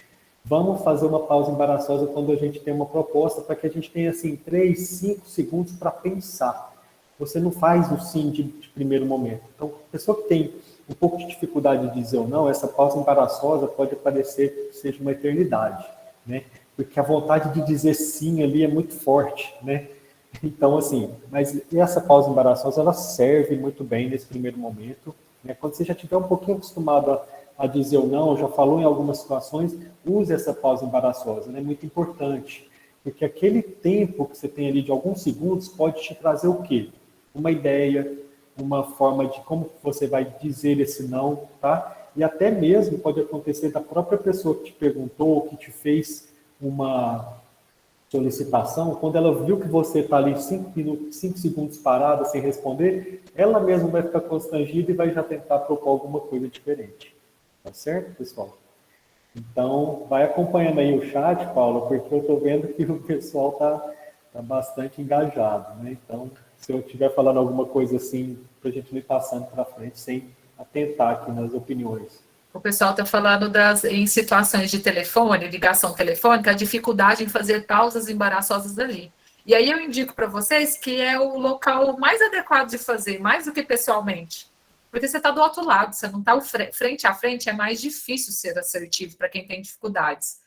vamos fazer uma pausa embaraçosa quando a gente tem uma proposta, para que a gente tenha, assim, 3, 5 segundos para pensar. Você não faz o sim de primeiro momento. Então, a pessoa que tem um pouco de dificuldade de dizer ou não, essa pausa embaraçosa pode parecer que seja uma eternidade, né? Porque a vontade de dizer sim ali é muito forte, né? Então, assim, mas essa pausa embaraçosa, ela serve muito bem nesse primeiro momento, né? Quando você já estiver um pouquinho acostumado a dizer ou não, já falou em algumas situações, use essa pausa embaraçosa, né? É muito importante, porque aquele tempo que você tem ali de alguns segundos pode te trazer o quê? Uma ideia, uma forma de como você vai dizer esse não, tá? E até mesmo pode acontecer da própria pessoa que te perguntou, que te fez uma solicitação, quando ela viu que você está ali 5 segundos parada sem responder, ela mesma vai ficar constrangida e vai já tentar propor alguma coisa diferente. Tá certo, pessoal? Então, vai acompanhando aí o chat, Paula, porque eu estou vendo que o pessoal tá bastante engajado, né? Então, se eu estiver falando alguma coisa assim, para a gente ir passando para frente, sem atentar aqui nas opiniões. O pessoal está falando em situações de telefone, ligação telefônica, a dificuldade em fazer pausas embaraçosas ali. E aí eu indico para vocês que é o local mais adequado de fazer, mais do que pessoalmente. Porque você está do outro lado, você não está frente a frente, é mais difícil ser assertivo para quem tem dificuldades.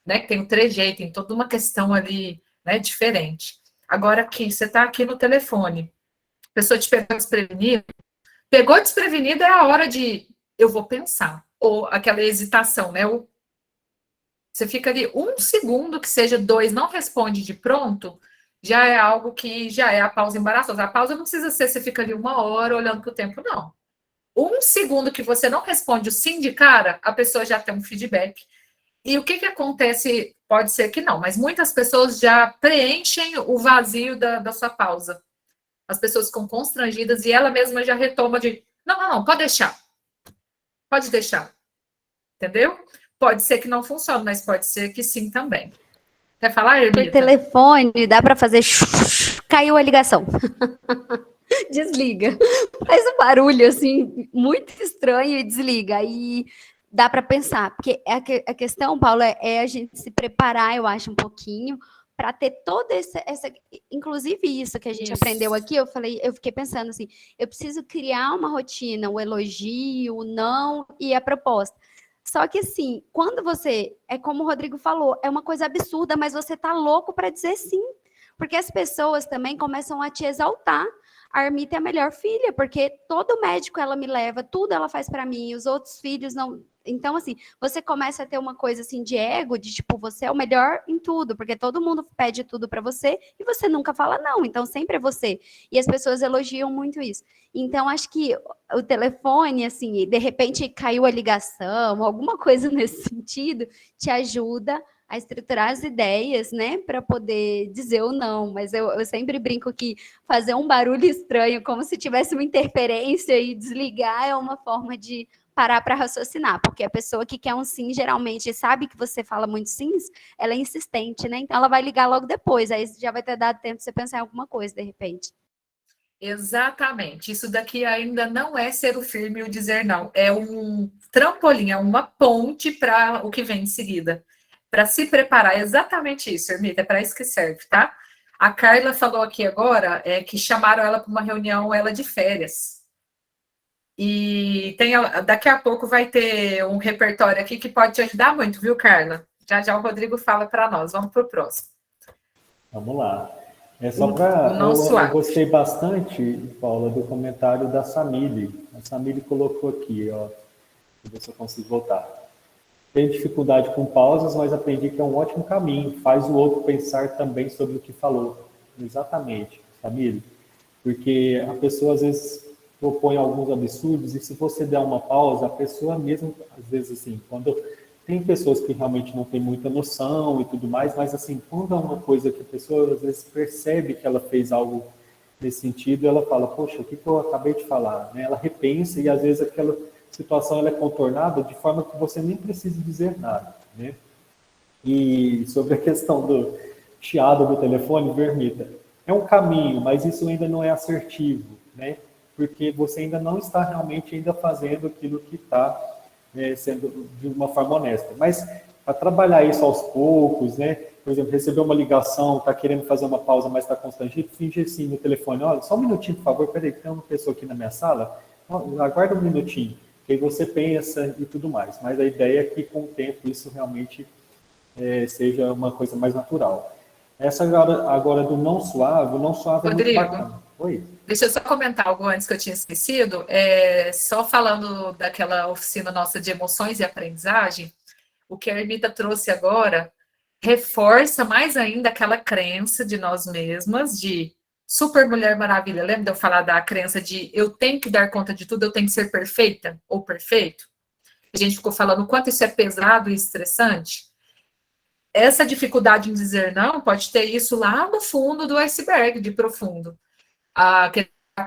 Né? Tem o trejeito, tem toda uma questão ali, né, diferente. Agora aqui, você está aqui no telefone, a pessoa te pegou desprevenido, é a hora de eu vou pensar, ou aquela hesitação, né? Você fica ali 1 segundo, que seja 2, não responde de pronto, já é algo que já é a pausa embaraçosa. A pausa não precisa ser, você fica ali 1 hora olhando para o tempo, não. 1 segundo que você não responde o sim de cara, a pessoa já tem um feedback. E o que acontece, pode ser que não, mas muitas pessoas já preenchem o vazio da sua pausa. as pessoas ficam constrangidas e ela mesma já retoma de, não, pode deixar. Pode deixar. Entendeu? Pode ser que não funcione, mas pode ser que sim também. Quer falar, Ermita? Por telefone, dá para fazer... Caiu a ligação. Desliga. Faz um barulho, assim, muito estranho e desliga. Aí dá para pensar. Porque a questão, Paulo, é a gente se preparar, eu acho, um pouquinho, para ter toda essa... Inclusive isso que a gente aprendeu aqui, eu fiquei pensando assim, eu preciso criar uma rotina, o elogio, o não e a proposta. Só que assim, quando você, é como o Rodrigo falou, é uma coisa absurda, mas você tá louco para dizer sim. Porque as pessoas também começam a te exaltar. A Armita é a melhor filha, porque todo médico ela me leva, tudo ela faz para mim, os outros filhos não. Então, assim, você começa a ter uma coisa assim de ego, de tipo, você é o melhor em tudo, porque todo mundo pede tudo para você e você nunca fala não, então sempre é você. E as pessoas elogiam muito isso. Então, acho que o telefone, assim, de repente caiu a ligação, alguma coisa nesse sentido, te ajuda a estruturar as ideias, né, para poder dizer ou não. Mas eu sempre brinco que fazer um barulho estranho, como se tivesse uma interferência e desligar, é uma forma de parar para raciocinar, porque a pessoa que quer um sim, geralmente sabe que você fala muito sims, ela é insistente, né? Então ela vai ligar logo depois, aí já vai ter dado tempo de você pensar em alguma coisa, de repente. Exatamente. Isso daqui ainda não é ser o firme e o dizer não. É um trampolim, é uma ponte para o que vem em seguida. Para se preparar. É exatamente isso, Ermita. É para isso que serve, tá? A Carla falou aqui agora que chamaram ela para uma reunião, ela de férias. E daqui a pouco vai ter um repertório aqui que pode te ajudar muito, viu, Carla? Já já o Rodrigo fala para nós. Vamos para o próximo. Vamos lá. É só para... Eu gostei bastante, Paula, do comentário da Samile. A Samile colocou aqui, ó. Deixa eu ver se eu consigo voltar. Tenho dificuldade com pausas, mas aprendi que é um ótimo caminho. Faz o outro pensar também sobre o que falou. Exatamente, Samile. Porque a pessoa, às vezes, propõe alguns absurdos, e se você der uma pausa, a pessoa mesmo, às vezes, assim, quando... Tem pessoas que realmente não têm muita noção e tudo mais, mas assim, quando é uma coisa que a pessoa às vezes percebe que ela fez algo nesse sentido, ela fala, poxa, o que eu acabei de falar? Né? Ela repensa e às vezes aquela situação ela é contornada de forma que você nem precisa dizer nada. Né? E sobre a questão do chiado do telefone, Vermita, é um caminho, mas isso ainda não é assertivo, né? Porque você ainda não está realmente ainda fazendo aquilo que está sendo de uma forma honesta. Mas para trabalhar isso aos poucos, né? Por exemplo, recebeu uma ligação, está querendo fazer uma pausa, mas está constrangido, finge assim no telefone, olha, só um minutinho, por favor, peraí, tem uma pessoa aqui na minha sala, aguarda um minutinho, que aí você pensa e tudo mais. Mas a ideia é que com o tempo isso realmente seja uma coisa mais natural. Essa agora do não suave, o não suave Rodrigo, é muito bacana. Oi? Deixa eu só comentar algo antes que eu tinha esquecido. Só falando daquela oficina nossa de emoções e aprendizagem, o que a Ermita trouxe agora reforça mais ainda aquela crença de nós mesmas de super Mulher Maravilha. Lembra de eu falar da crença de eu tenho que dar conta de tudo, eu tenho que ser perfeita ou perfeito? A gente ficou falando o quanto isso é pesado e estressante. Essa dificuldade em dizer não pode ter isso lá no fundo do iceberg, de profundo. A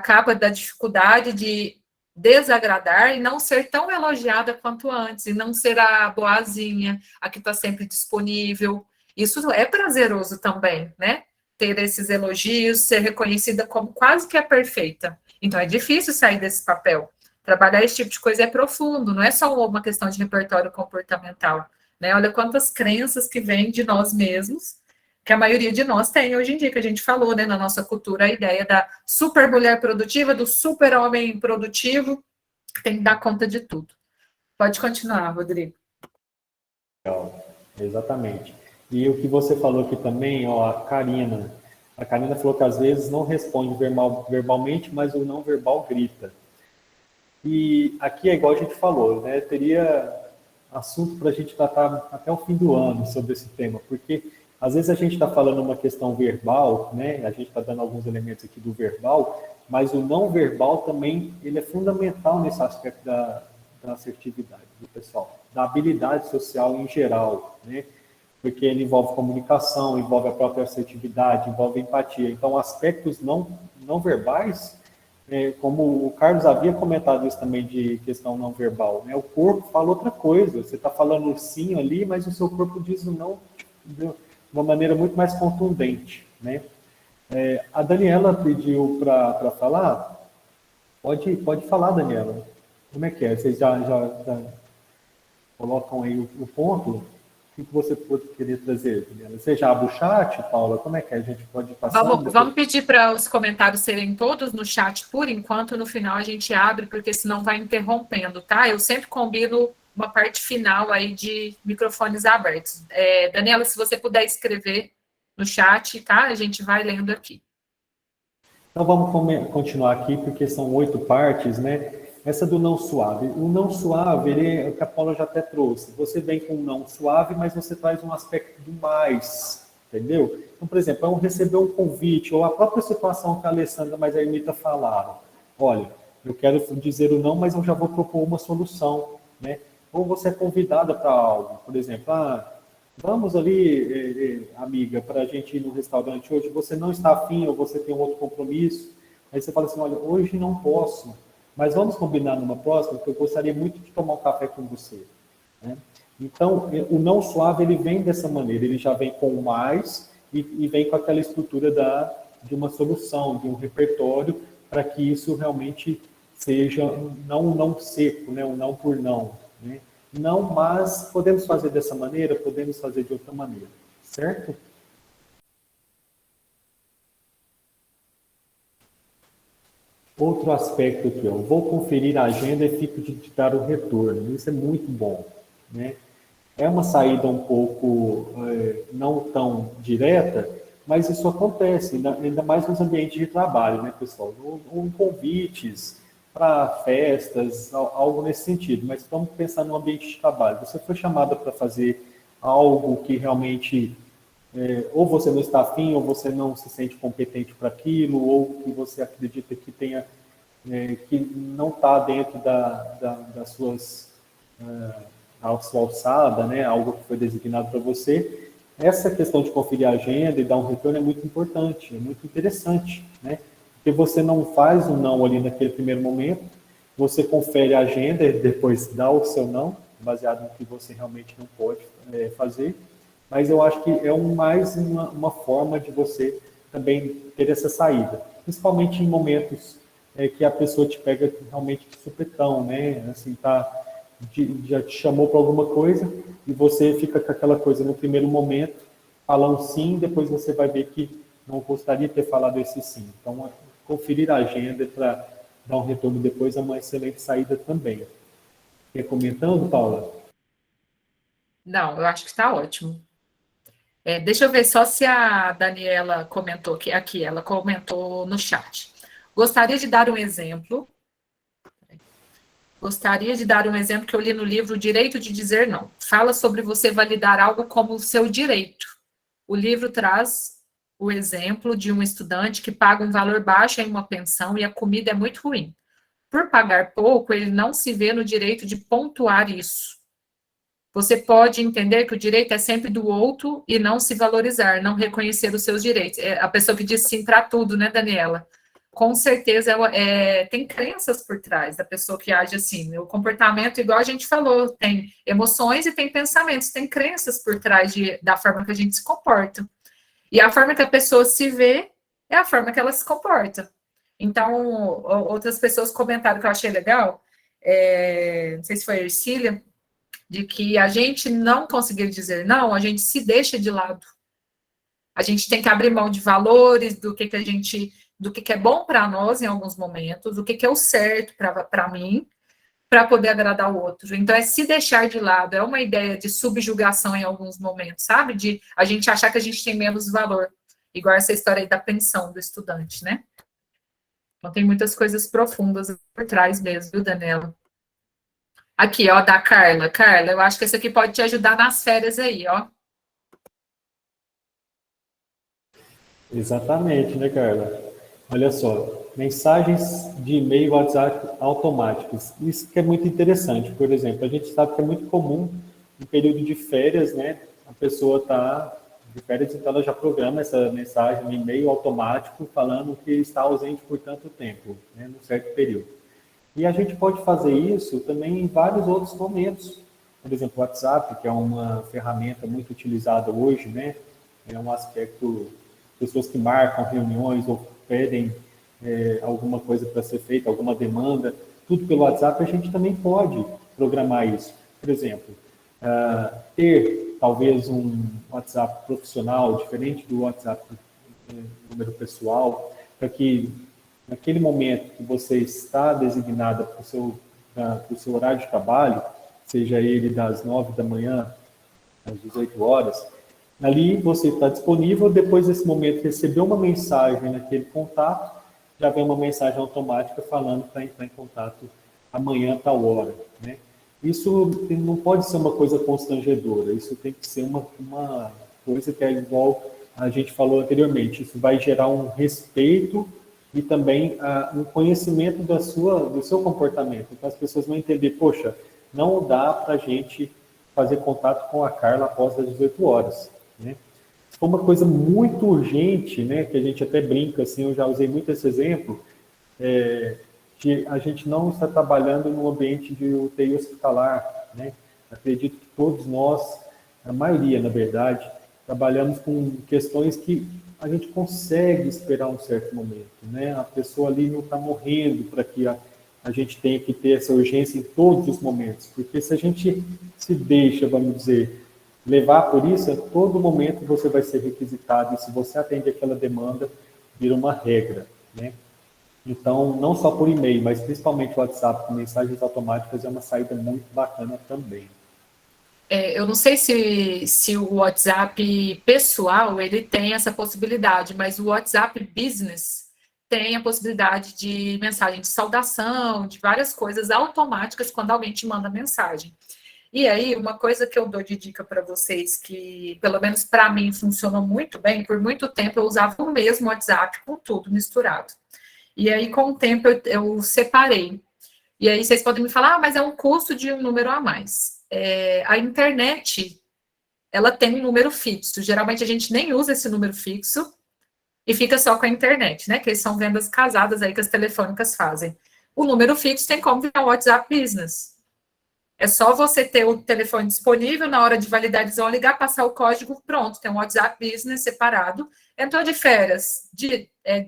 capa da dificuldade de desagradar e não ser tão elogiada quanto antes, e não ser a boazinha, a que está sempre disponível. Isso é prazeroso também, né? Ter esses elogios, ser reconhecida como quase que a perfeita. Então, é difícil sair desse papel. Trabalhar esse tipo de coisa é profundo, não é só uma questão de repertório comportamental, né? Olha quantas crenças que vêm de nós mesmos, que a maioria de nós tem hoje em dia, que a gente falou, né, na nossa cultura, a ideia da super mulher produtiva, do super homem produtivo, que tem que dar conta de tudo. Pode continuar, Rodrigo. Exatamente. E o que você falou aqui também, ó, a Karina falou que às vezes não responde verbalmente, mas o não verbal grita. E aqui é igual a gente falou, né, teria assunto para a gente tratar até o fim do ano sobre esse tema, porque às vezes a gente está falando uma questão verbal, né? A gente está dando alguns elementos aqui do verbal, mas o não verbal também ele é fundamental nesse aspecto da assertividade do pessoal, da habilidade social em geral, né? Porque ele envolve comunicação, envolve a própria assertividade, envolve empatia. Então, aspectos não não verbais, como o Carlos havia comentado isso também de questão não verbal, né? O corpo fala outra coisa. Você está falando sim ali, mas o seu corpo diz o não de uma maneira muito mais contundente, né? A Daniela pediu para falar. Pode falar, Daniela. Como é que é? Vocês já colocam aí o ponto? O que você pode querer trazer, Daniela? Você já abre o chat, Paula? Como é que é? A gente pode passar? Vamos pedir para os comentários serem todos no chat por enquanto, no final a gente abre, porque senão vai interrompendo, tá? Eu sempre combino uma parte final aí de microfones abertos. Daniela, se você puder escrever no chat, tá? A gente vai lendo aqui. Então vamos continuar aqui, porque são 8 partes, né? Essa do não suave. O não suave, ele, que a Paula já até trouxe. Você vem com um não suave, mas você traz um aspecto do mais, entendeu? Então, por exemplo, eu receber um convite, ou a própria situação que a Alessandra e a Ermita falaram. Olha, eu quero dizer o não, mas eu já vou propor uma solução, né? Ou você é convidada para algo, por exemplo, vamos ali, amiga, para a gente ir no restaurante hoje, você não está afim ou você tem um outro compromisso, aí você fala assim, olha, hoje não posso, mas vamos combinar numa próxima, porque eu gostaria muito de tomar um café com você, né? Então, o não suave, ele vem dessa maneira, ele já vem com o mais e vem com aquela estrutura de uma solução, de um repertório, para que isso realmente seja um não seco, né? Um não por não, né? Não, mas podemos fazer dessa maneira, podemos fazer de outra maneira, certo? Outro aspecto aqui, eu vou conferir a agenda e fico de dar o retorno. Isso é muito bom, né? É uma saída um pouco não tão direta, mas isso acontece, ainda mais nos ambientes de trabalho, né, pessoal? Ou convites para festas, algo nesse sentido, mas vamos pensar no ambiente de trabalho. Você foi chamada para fazer algo que realmente ou você não está afim, ou você não se sente competente para aquilo, ou que você acredita que tenha que não está dentro das suas a sua alçada, né? Algo que foi designado para você. Essa questão de conferir a agenda e dar um retorno é muito importante, é muito interessante, né? Porque você não faz um não ali naquele primeiro momento, você confere a agenda e depois dá o seu não, baseado no que você realmente não pode fazer. Mas eu acho que é mais uma forma de você também ter essa saída, principalmente em momentos que a pessoa te pega realmente de supetão, né? Assim, já te chamou para alguma coisa e você fica com aquela coisa no primeiro momento, fala um sim, depois você vai ver que não gostaria de ter falado esse sim. Então, conferir a agenda para dar um retorno depois é uma excelente saída também. Quer comentando, Paula? Não, eu acho que está ótimo. Deixa eu ver só se a Daniela comentou aqui, ela comentou no chat. Gostaria de dar um exemplo. Gostaria de dar um exemplo que eu li no livro O Direito de Dizer Não. Fala sobre você validar algo como o seu direito. O livro traz o exemplo de um estudante que paga um valor baixo em uma pensão e a comida é muito ruim. Por pagar pouco, ele não se vê no direito de pontuar isso. Você pode entender que o direito é sempre do outro e não se valorizar, não reconhecer os seus direitos. É a pessoa que diz sim para tudo, né, Daniela? Com certeza tem crenças por trás da pessoa que age assim. O comportamento, igual a gente falou, tem emoções e tem pensamentos, tem crenças por trás da forma que a gente se comporta. E a forma que a pessoa se vê é a forma que ela se comporta. Então, outras pessoas comentaram que eu achei legal, não sei se foi a Ercília, de que a gente não conseguir dizer não, a gente se deixa de lado. A gente tem que abrir mão de valores, do que é bom para nós em alguns momentos, do que é o certo para mim, para poder agradar o outro. Então, é se deixar de lado, é uma ideia de subjugação em alguns momentos, sabe? De a gente achar que a gente tem menos valor, igual essa história aí da pensão do estudante, né? Então, tem muitas coisas profundas por trás mesmo, viu, Daniela? Aqui, ó, da Carla. Carla, eu acho que esse aqui pode te ajudar nas férias aí, ó. Exatamente, né, Carla? Olha só, mensagens de e-mail, WhatsApp automáticos. Isso que é muito interessante. Por exemplo, a gente sabe que é muito comum, no período de férias, né, a pessoa está de férias, então ela já programa essa mensagem no e-mail automático falando que está ausente por tanto tempo, né, num certo período. E a gente pode fazer isso também em vários outros momentos. Por exemplo, o WhatsApp, que é uma ferramenta muito utilizada hoje, né, é um aspecto, pessoas que marcam reuniões ou pedem alguma coisa para ser feita, alguma demanda, tudo pelo WhatsApp, a gente também pode programar isso. Por exemplo, ter talvez um WhatsApp profissional, diferente do WhatsApp número pessoal, para que naquele momento que você está designada para o seu horário de trabalho, seja ele das 9 da manhã às 18 horas, ali você está disponível, depois desse momento recebeu uma mensagem naquele contato, já vem uma mensagem automática falando para entrar em contato amanhã, tal hora, né? Isso não pode ser uma coisa constrangedora, isso tem que ser uma coisa que é igual a gente falou anteriormente, isso vai gerar um respeito e também um conhecimento do seu comportamento. Então as pessoas vão entender, poxa, não dá para a gente fazer contato com a Carla após as 18 horas, né? Se for uma coisa muito urgente, né, que a gente até brinca, assim, eu já usei muito esse exemplo, que a gente não está trabalhando no ambiente de UTI hospitalar, né? Acredito que todos nós, a maioria, na verdade, trabalhamos com questões que a gente consegue esperar um certo momento, né? A pessoa ali não está morrendo para que a gente tenha que ter essa urgência em todos os momentos, porque se a gente se deixa, vamos dizer, levar por isso, a todo momento você vai ser requisitado, e se você atende aquela demanda, vira uma regra, né? Então, não só por e-mail, mas principalmente o WhatsApp com mensagens automáticas é uma saída muito bacana também. Eu não sei se o WhatsApp pessoal ele tem essa possibilidade, mas o WhatsApp Business tem a possibilidade de mensagem de saudação, de várias coisas automáticas quando alguém te manda mensagem. E aí, uma coisa que eu dou de dica para vocês, que pelo menos para mim funcionou muito bem, por muito tempo eu usava o mesmo WhatsApp com tudo misturado. E aí, com o tempo, eu separei. E aí, vocês podem me falar, mas é um custo de um número a mais. A internet, ela tem um número fixo. Geralmente, a gente nem usa esse número fixo e fica só com a internet, né? Que são vendas casadas aí que as telefônicas fazem. O número fixo tem como virar um WhatsApp Business. É só você ter o telefone disponível, na hora de validar, eles vão ligar, passar o código, pronto, tem um WhatsApp Business separado. Entrou de férias,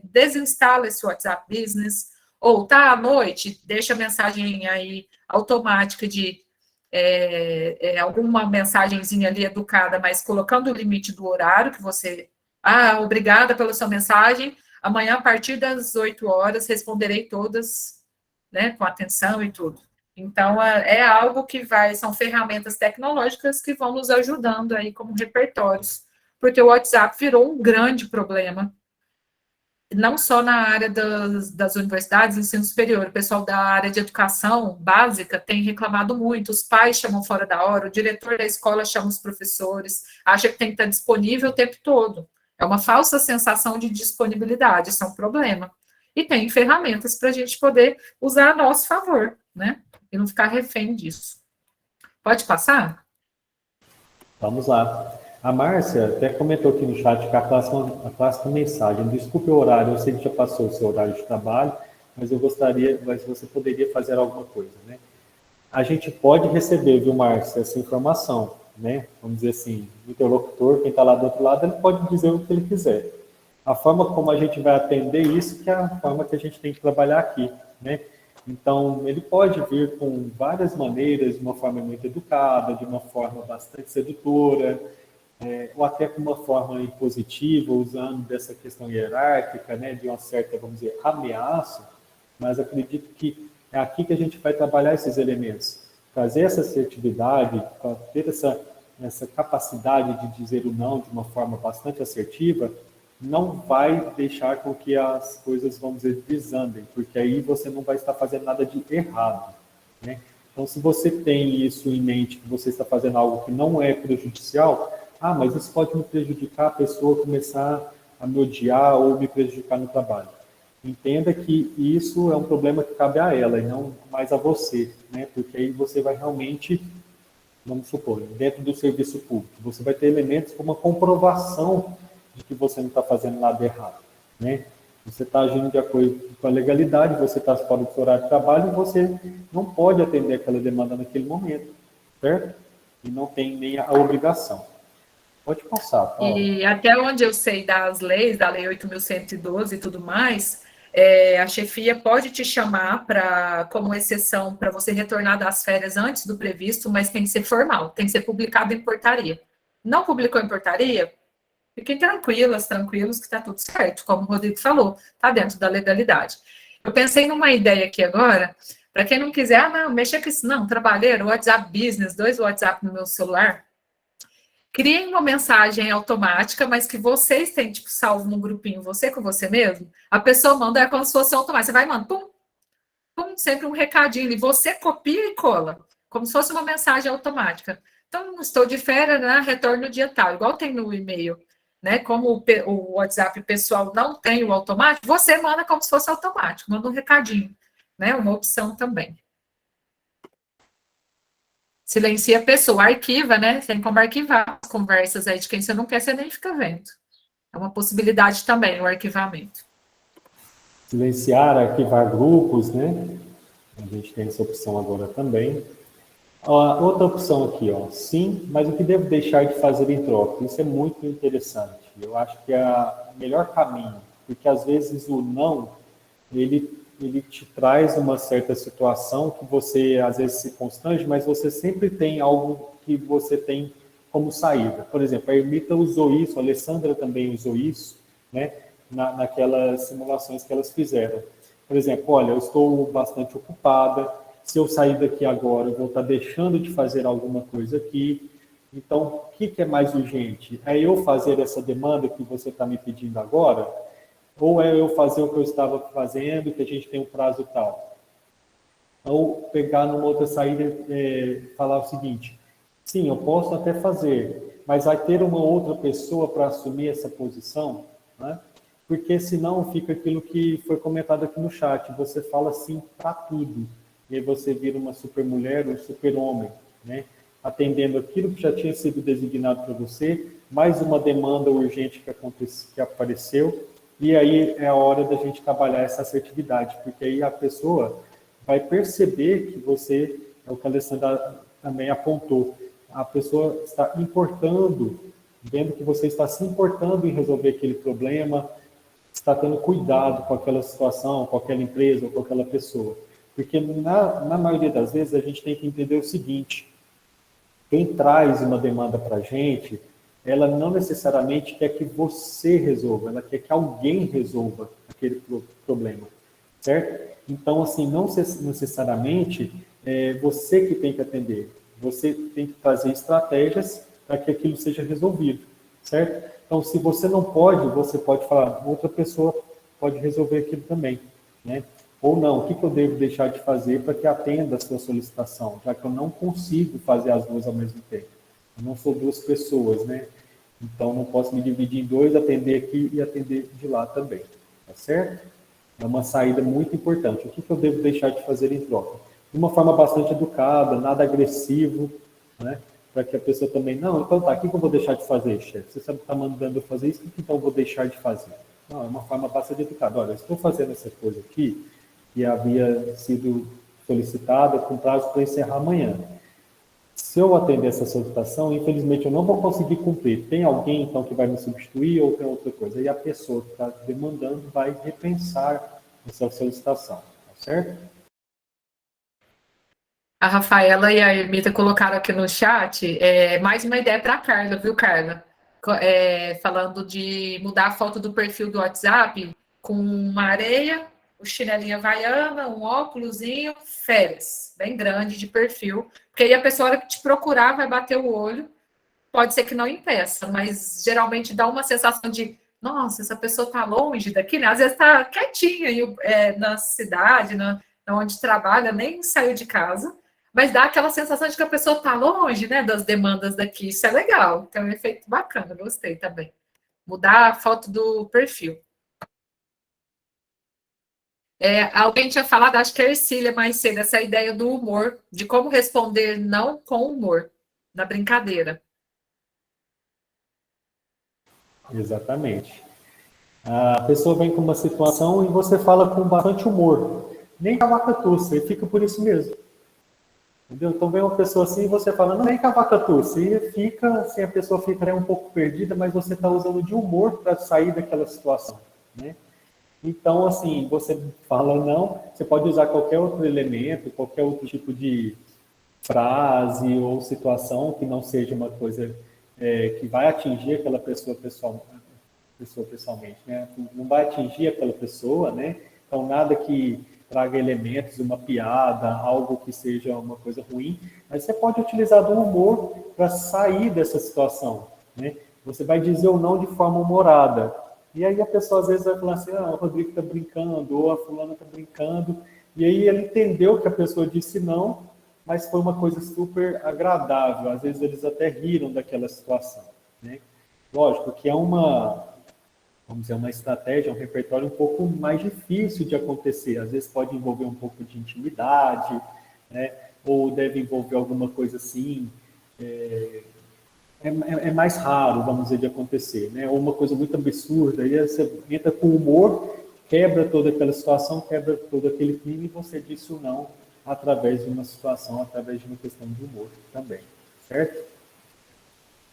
desinstala esse WhatsApp Business, ou tá à noite, deixa a mensagem aí automática de alguma mensagenzinha ali educada, mas colocando o limite do horário que você... obrigada pela sua mensagem, amanhã a partir das 8 horas responderei todas, né, com atenção e tudo. Então, é algo que são ferramentas tecnológicas que vão nos ajudando aí como repertórios, porque o WhatsApp virou um grande problema, não só na área das universidades, ensino superior, o pessoal da área de educação básica tem reclamado muito, os pais chamam fora da hora, o diretor da escola chama os professores, acha que tem que estar disponível o tempo todo. É uma falsa sensação de disponibilidade, isso é um problema. E tem ferramentas para a gente poder usar a nosso favor, né? E não ficar refém disso. Pode passar? Vamos lá. A Márcia até comentou aqui no chat que a clássica mensagem, desculpe o horário, eu sei que já passou o seu horário de trabalho, mas você poderia fazer alguma coisa, né? A gente pode receber, viu, Márcia, essa informação, né? Vamos dizer assim, o interlocutor, quem está lá do outro lado, ele pode dizer o que ele quiser. A forma como a gente vai atender isso que é a forma que a gente tem que trabalhar aqui, né? Então, ele pode vir com várias maneiras, de uma forma muito educada, de uma forma bastante sedutora, ou até com uma forma impositiva, usando dessa questão hierárquica, né, de uma certa, vamos dizer, ameaça, mas acredito que é aqui que a gente vai trabalhar esses elementos. Trazer essa assertividade, ter essa capacidade de dizer o não de uma forma bastante assertiva, não vai deixar com que as coisas, vamos dizer, desandem, porque aí você não vai estar fazendo nada de errado, né? Então, se você tem isso em mente, que você está fazendo algo que não é prejudicial, mas isso pode me prejudicar, a pessoa começar a me odiar ou me prejudicar no trabalho. Entenda que isso é um problema que cabe a ela e não mais a você, né? Porque aí você vai realmente vamos supor, dentro do serviço público, você vai ter elementos como a comprovação de que você não está fazendo nada errado, né? Você está agindo de acordo com a legalidade, você está fora do seu horário de trabalho e você não pode atender aquela demanda naquele momento, certo? E não tem nem a obrigação. Pode passar, Paula. E até onde eu sei das leis, da Lei 8.112 e tudo mais, a chefia pode te chamar como exceção para você retornar das férias antes do previsto, mas tem que ser formal, tem que ser publicado em portaria. Não publicou em portaria? Fiquem tranquilos que está tudo certo, como o Rodrigo falou, está dentro da legalidade. Eu pensei numa ideia aqui agora, para quem não quiser, não, mexer com isso, não, trabalheiro, WhatsApp Business, 2 WhatsApp no meu celular, criem uma mensagem automática, mas que vocês têm, tipo, salvo num grupinho, você com você mesmo, a pessoa manda, como se fosse automático, você vai, manda, pum, pum, sempre um recadinho, e você copia e cola, como se fosse uma mensagem automática. Então, estou de férias, né, retorno no dia tal, igual tem no e-mail, né, como o WhatsApp pessoal não tem o automático, você manda como se fosse automático, manda um recadinho, né, uma opção também. Silencia a pessoa, arquiva, né, tem como arquivar as conversas aí de quem você não quer, você nem fica vendo. É uma possibilidade também, o arquivamento. Silenciar, arquivar grupos, né? A gente tem essa opção agora também. Outra opção aqui, ó, sim, mas o que devo deixar de fazer em troca? Isso é muito interessante. Eu acho que é o melhor caminho, porque às vezes o não, ele te traz uma certa situação que você às vezes se constrange, mas você sempre tem algo que você tem como saída. Por exemplo, a Ermita usou isso, a Alessandra também usou isso, né, naquelas simulações que elas fizeram. Por exemplo, olha, eu estou bastante ocupada, se eu sair daqui agora, eu vou estar deixando de fazer alguma coisa aqui. Então, o que é mais urgente? É eu fazer essa demanda que você está me pedindo agora? Ou é eu fazer o que eu estava fazendo, que a gente tem um prazo tal? Ou pegar numa outra saída e falar o seguinte, sim, eu posso até fazer, mas vai ter uma outra pessoa para assumir essa posição, né? Porque senão fica aquilo que foi comentado aqui no chat, você fala sim para tudo. E aí você vira uma super mulher, um super homem, né? Atendendo aquilo que já tinha sido designado para você, mais uma demanda urgente que apareceu, e aí é a hora da gente trabalhar essa assertividade, porque aí a pessoa vai perceber que você, é o que a Alessandra também apontou, a pessoa está importando, vendo que você está se importando em resolver aquele problema, está tendo cuidado com aquela situação, com aquela empresa ou com aquela pessoa. Porque na maioria das vezes a gente tem que entender o seguinte, quem traz uma demanda para a gente, ela não necessariamente quer que você resolva, ela quer que alguém resolva aquele problema, certo? Então, assim, não necessariamente é você que tem que atender, você tem que fazer estratégias para que aquilo seja resolvido, certo? Então, se você não pode, você pode falar, outra pessoa pode resolver aquilo também, né? Ou não, o que eu devo deixar de fazer para que atenda a sua solicitação, já que eu não consigo fazer as duas ao mesmo tempo. Eu não sou duas pessoas, né? Então, não posso me dividir em dois, atender aqui e atender de lá também, tá certo? É uma saída muito importante. O que eu devo deixar de fazer em troca? De uma forma bastante educada, nada agressivo, né? Para que a pessoa também, não, então tá, o que eu vou deixar de fazer, chefe? Você sabe que está mandando eu fazer isso, o que então eu vou deixar de fazer? Não, é uma forma bastante educada. Olha, eu estou fazendo essa coisa aqui, que havia sido solicitada com prazo para encerrar amanhã. Se eu atender essa solicitação, infelizmente eu não vou conseguir cumprir. Tem alguém, então, que vai me substituir ou tem outra coisa? E a pessoa que está demandando vai repensar essa solicitação, tá certo? A Rafaela e a Ermita colocaram aqui no chat mais uma ideia para a Carla, viu, Carla? Falando de mudar a foto do perfil do WhatsApp com uma areia, o chinelinho havaiana, um óculosinho, férias, bem grande de perfil, porque aí a pessoa que te procurar vai bater o olho, pode ser que não impeça, mas geralmente dá uma sensação de, nossa, essa pessoa está longe daqui, né? Às vezes está quietinha aí, na cidade, onde trabalha, nem saiu de casa, mas dá aquela sensação de que a pessoa está longe, né, das demandas daqui, isso é legal, tem um efeito bacana, gostei também. Mudar a foto do perfil. Alguém tinha falado, acho que a Ercília mais cedo, essa ideia do humor, de como responder não com humor. na brincadeira. Exatamente. A pessoa vem com uma situação e você fala com bastante humor. Nem com a vaca tussa, e fica por isso mesmo. Entendeu? Então vem uma pessoa assim e você fala, não, nem com a vaca tussa. E fica, assim, a pessoa fica um pouco perdida, mas você está usando de humor para sair daquela situação, né? Então, assim, você fala não, você pode usar qualquer outro elemento, qualquer outro tipo de frase ou situação que não seja uma coisa que vai atingir aquela pessoa pessoalmente, né? Não vai atingir aquela pessoa, né? Então, nada que traga elementos, uma piada, algo que seja uma coisa ruim, mas você pode utilizar do humor para sair dessa situação, né? Você vai dizer ou não de forma humorada. E aí a pessoa às vezes vai falar assim, o Rodrigo está brincando, ou a fulana está brincando, e aí ele entendeu que a pessoa disse não, mas foi uma coisa super agradável. Às vezes eles até riram daquela situação, né? Lógico que é uma estratégia, um repertório um pouco mais difícil de acontecer. Às vezes pode envolver um pouco de intimidade, né? Ou deve envolver alguma coisa assim, é mais raro, vamos dizer, de acontecer, né? Ou uma coisa muito absurda, aí você entra com humor, quebra toda aquela situação, quebra todo aquele clima e você disse o não através de uma situação, através de uma questão de humor também, certo?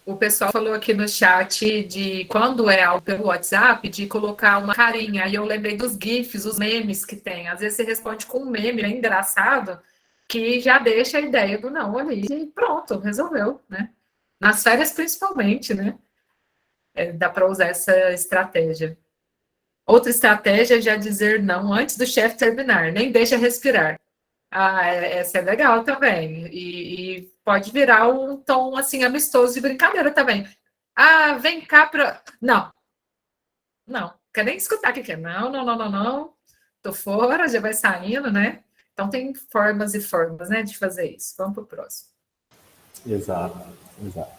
O pessoal falou aqui no chat de quando é algo pelo WhatsApp, de colocar uma carinha. Aí eu lembrei dos GIFs, os memes que tem. Às vezes você responde com um meme bem engraçado, que já deixa a ideia do não ali e pronto, resolveu, né? Nas férias, principalmente, né? Dá para usar essa estratégia. Outra estratégia é já dizer não antes do chefe terminar, nem deixa respirar. Essa é legal também. E pode virar um tom assim amistoso de brincadeira também. Vem cá para. Não. Não. Quer nem escutar o que é. Não, não, não, não, não. Tô fora, já vai saindo, né? Então tem formas e formas, né, de fazer isso. Vamos para o próximo. Exato, exato.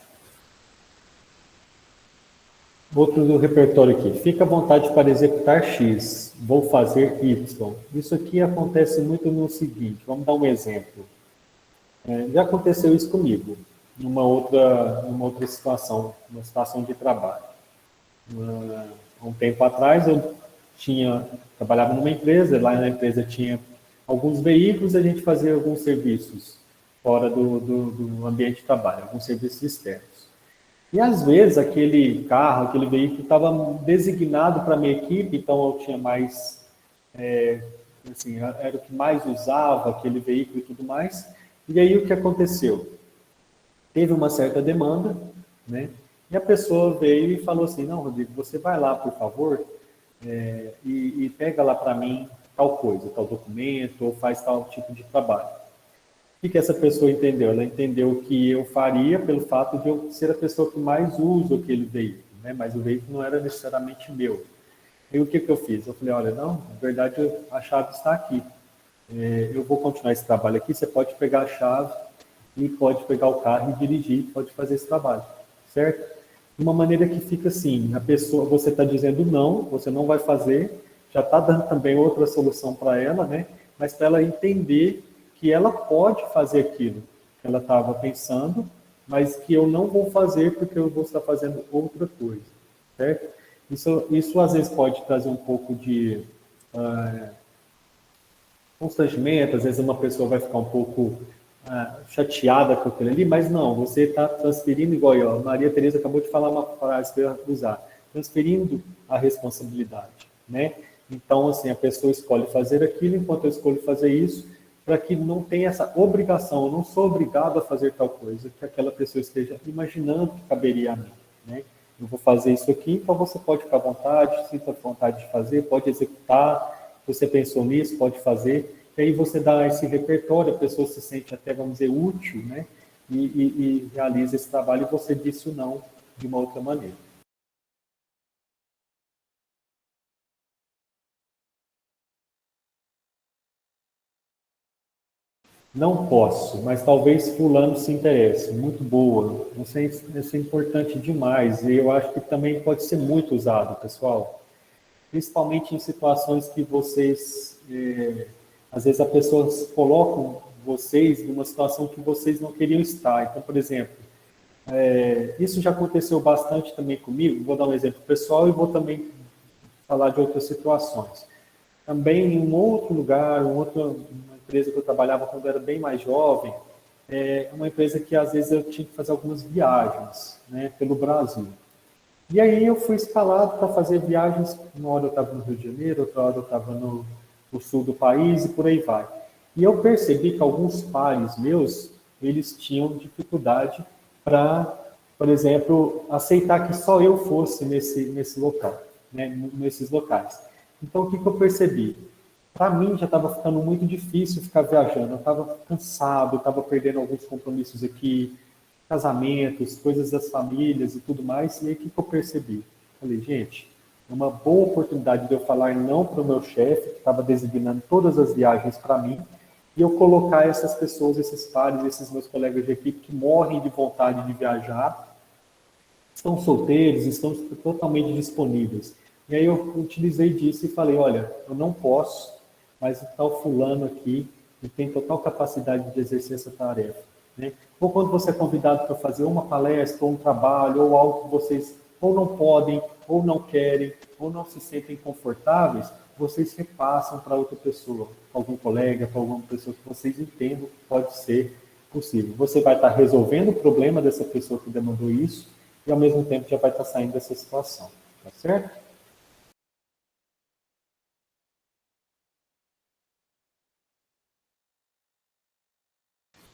Outro do repertório aqui. Fica à vontade para executar X. Vou fazer Y. Isso aqui acontece muito no seguinte. Vamos dar um exemplo. Já aconteceu isso comigo. Numa outra situação. Uma situação de trabalho. Há um tempo atrás eu trabalhava numa empresa. Lá na empresa tinha alguns veículos. A gente fazia alguns serviços fora do ambiente de trabalho. Alguns serviços externos. E, às vezes, aquele carro, aquele veículo estava designado para a minha equipe, então eu tinha mais, era o que mais usava, aquele veículo e tudo mais. E aí, o que aconteceu? Teve uma certa demanda, né? E a pessoa veio e falou assim, não, Rodrigo, você vai lá, por favor, e pega lá para mim tal coisa, tal documento, ou faz tal tipo de trabalho. O que essa pessoa entendeu? Ela entendeu que eu faria pelo fato de eu ser a pessoa que mais usa aquele veículo, né? Mas o veículo não era necessariamente meu. E o que eu fiz? Eu falei, olha, não, na verdade a chave está aqui. Eu vou continuar esse trabalho aqui, você pode pegar a chave e pode pegar o carro e dirigir, pode fazer esse trabalho, certo? De uma maneira que fica assim, a pessoa, você está dizendo não, você não vai fazer, já está dando também outra solução para ela, né? Mas para ela entender que ela pode fazer aquilo que ela estava pensando, mas que eu não vou fazer porque eu vou estar fazendo outra coisa, certo? Isso às vezes pode trazer um pouco de constrangimento, às vezes uma pessoa vai ficar um pouco chateada com aquilo ali, mas não, você está transferindo, igual a Maria Tereza acabou de falar uma frase que eu ia usar, transferindo a responsabilidade, né? Então, assim, a pessoa escolhe fazer aquilo, enquanto eu escolho fazer isso, para que não tenha essa obrigação, eu não sou obrigado a fazer tal coisa, que aquela pessoa esteja imaginando que caberia a mim, né? Eu vou fazer isso aqui, então você pode ficar à vontade, sinta vontade de fazer, pode executar, você pensou nisso, pode fazer, e aí você dá esse repertório, a pessoa se sente até, vamos dizer, útil, né? E realiza esse trabalho e você disse o não de uma outra maneira. Não posso, mas talvez fulano se interesse. Muito boa. Isso é importante demais. E eu acho que também pode ser muito usado, pessoal. Principalmente em situações que vocês... às vezes as pessoas colocam vocês numa situação que vocês não queriam estar. Então, por exemplo, Isso já aconteceu bastante também comigo. Vou dar um exemplo pessoal e vou também falar de outras situações. Também em um outro lugar, uma empresa que eu trabalhava quando eu era bem mais jovem, uma empresa que às vezes eu tinha que fazer algumas viagens, né, pelo Brasil. E aí eu fui escalado para fazer viagens, uma hora eu estava no Rio de Janeiro, outra hora eu estava no sul do país e por aí vai. E eu percebi que alguns pares meus, eles tinham dificuldade para, por exemplo, aceitar que só eu fosse nesse local, né, nesses locais. Então, o que eu percebi? Para mim, já estava ficando muito difícil ficar viajando. Eu estava cansado, eu estava perdendo alguns compromissos aqui, casamentos, coisas das famílias e tudo mais. E aí, o que eu percebi? Falei, gente, é uma boa oportunidade de eu falar não para o meu chefe, que estava designando todas as viagens para mim, e eu colocar essas pessoas, esses pares, esses meus colegas de equipe que morrem de vontade de viajar, estão solteiros, estão totalmente disponíveis. E aí eu utilizei disso e falei, olha, eu não posso, mas o tal fulano aqui ele tem total capacidade de exercer essa tarefa, né? Ou quando você é convidado para fazer uma palestra, ou um trabalho, ou algo que vocês ou não podem, ou não querem, ou não se sentem confortáveis, vocês repassam para outra pessoa, para algum colega, para alguma pessoa que vocês entendam que pode ser possível. Você vai estar resolvendo o problema dessa pessoa que demandou isso, e ao mesmo tempo já vai estar saindo dessa situação, tá certo?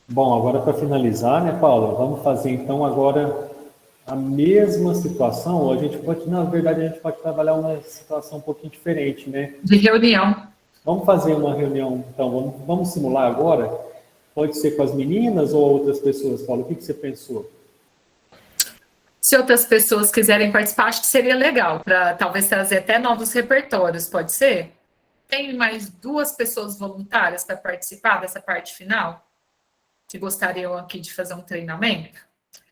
Bom, agora para finalizar, né, Paula, vamos fazer então agora a mesma situação, ou a gente pode, na verdade, a gente pode trabalhar uma situação um pouquinho diferente, né? De reunião. Vamos fazer uma reunião, então, vamos simular agora? Pode ser com as meninas ou outras pessoas, Paula? O que você pensou? Se outras pessoas quiserem participar, acho que seria legal, para talvez trazer até novos repertórios, pode ser? Tem mais 2 pessoas voluntárias para participar dessa parte final? Que gostariam aqui de fazer um treinamento?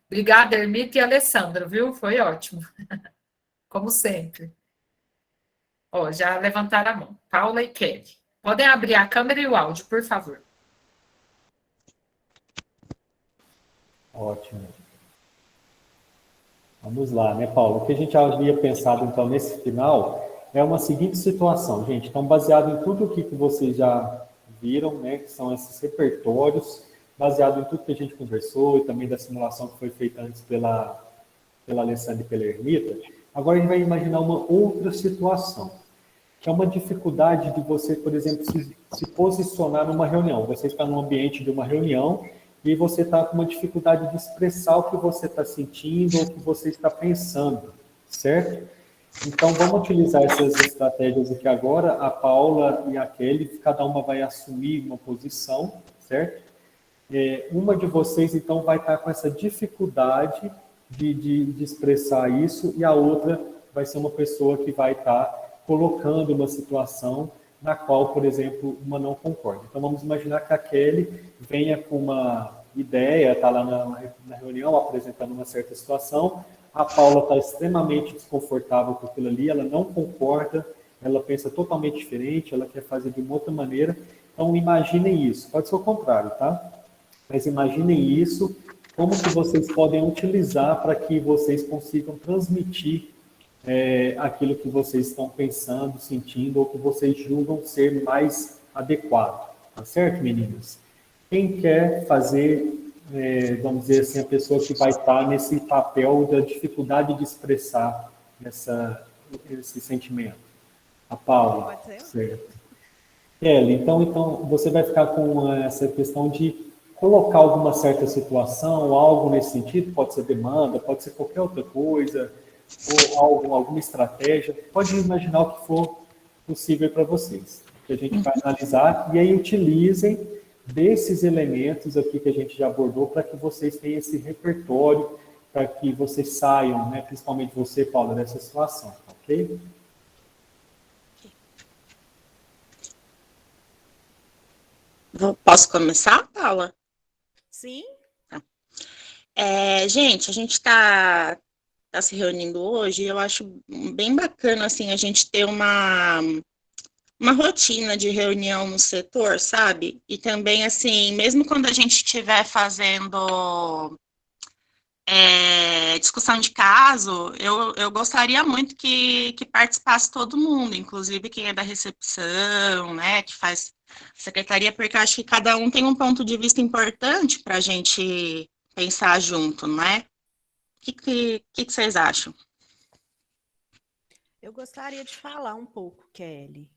Obrigada, Ermita e Alessandro, viu? Foi ótimo. Como sempre. Ó, já levantaram a mão. Paula e Kelly. Podem abrir a câmera e o áudio, por favor. Ótimo. Vamos lá, né, Paula? O que a gente havia pensado, então, nesse final, é uma seguinte situação, gente. Então, baseado em tudo o que vocês já viram, né, que são esses repertórios, baseado em tudo que a gente conversou e também da simulação que foi feita antes pela Alessandra e pela Ermita, agora a gente vai imaginar uma outra situação, que é uma dificuldade de você, por exemplo, se posicionar numa reunião. Você está no ambiente de uma reunião e você está com uma dificuldade de expressar o que você está sentindo ou o que você está pensando, certo? Então, vamos utilizar essas estratégias aqui agora. A Paula e a Kelly, cada uma vai assumir uma posição, certo? Uma de vocês, então, vai estar com essa dificuldade de expressar isso, e a outra vai ser uma pessoa que vai estar colocando uma situação na qual, por exemplo, uma não concorda. Então, vamos imaginar que a Kelly venha com uma ideia, está lá na reunião apresentando uma certa situação, a Paula está extremamente desconfortável com aquilo ali, ela não concorda, ela pensa totalmente diferente, ela quer fazer de uma outra maneira. Então, imaginem isso. Pode ser o contrário, tá? Mas imaginem isso, como que vocês podem utilizar para que vocês consigam transmitir aquilo que vocês estão pensando, sentindo, ou que vocês julgam ser mais adequado. Tá certo, meninas? Quem quer fazer, vamos dizer assim, a pessoa que vai estar nesse papel da dificuldade de expressar esse sentimento? A Paula. Pode ser? Certo. Kelly, então você vai ficar com essa questão de colocar alguma certa situação, algo nesse sentido, pode ser demanda, pode ser qualquer outra coisa, ou alguma estratégia, pode imaginar o que for possível para vocês, que a gente vai analisar, e aí utilizem desses elementos aqui que a gente já abordou para que vocês tenham esse repertório, para que vocês saiam, né, principalmente você, Paula, dessa situação, ok? Posso começar, Paula? Sim? Gente, a gente está se reunindo hoje e eu acho bem bacana, assim, a gente ter uma rotina de reunião no setor, sabe? E também, assim, mesmo quando a gente estiver fazendo discussão de caso, eu gostaria muito que participasse todo mundo, inclusive quem é da recepção, né, que faz secretaria, porque eu acho que cada um tem um ponto de vista importante para a gente pensar junto, não é? O que vocês acham? Eu gostaria de falar um pouco, Kelly,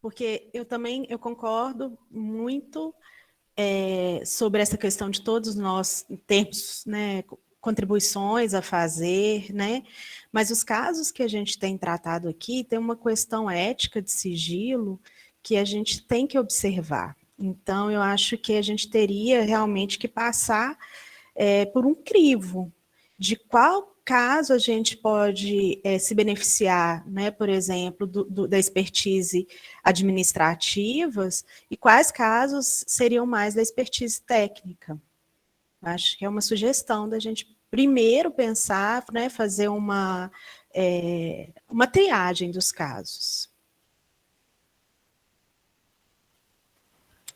porque eu concordo muito sobre essa questão de todos nós termos, né, contribuições a fazer, né? Mas os casos que a gente tem tratado aqui tem uma questão ética de sigilo que a gente tem que observar. Então, eu acho que a gente teria realmente que passar por um crivo de qual caso a gente pode se beneficiar, né, por exemplo, da expertise administrativas e quais casos seriam mais da expertise técnica. Acho que é uma sugestão da gente primeiro pensar, né, fazer uma triagem dos casos.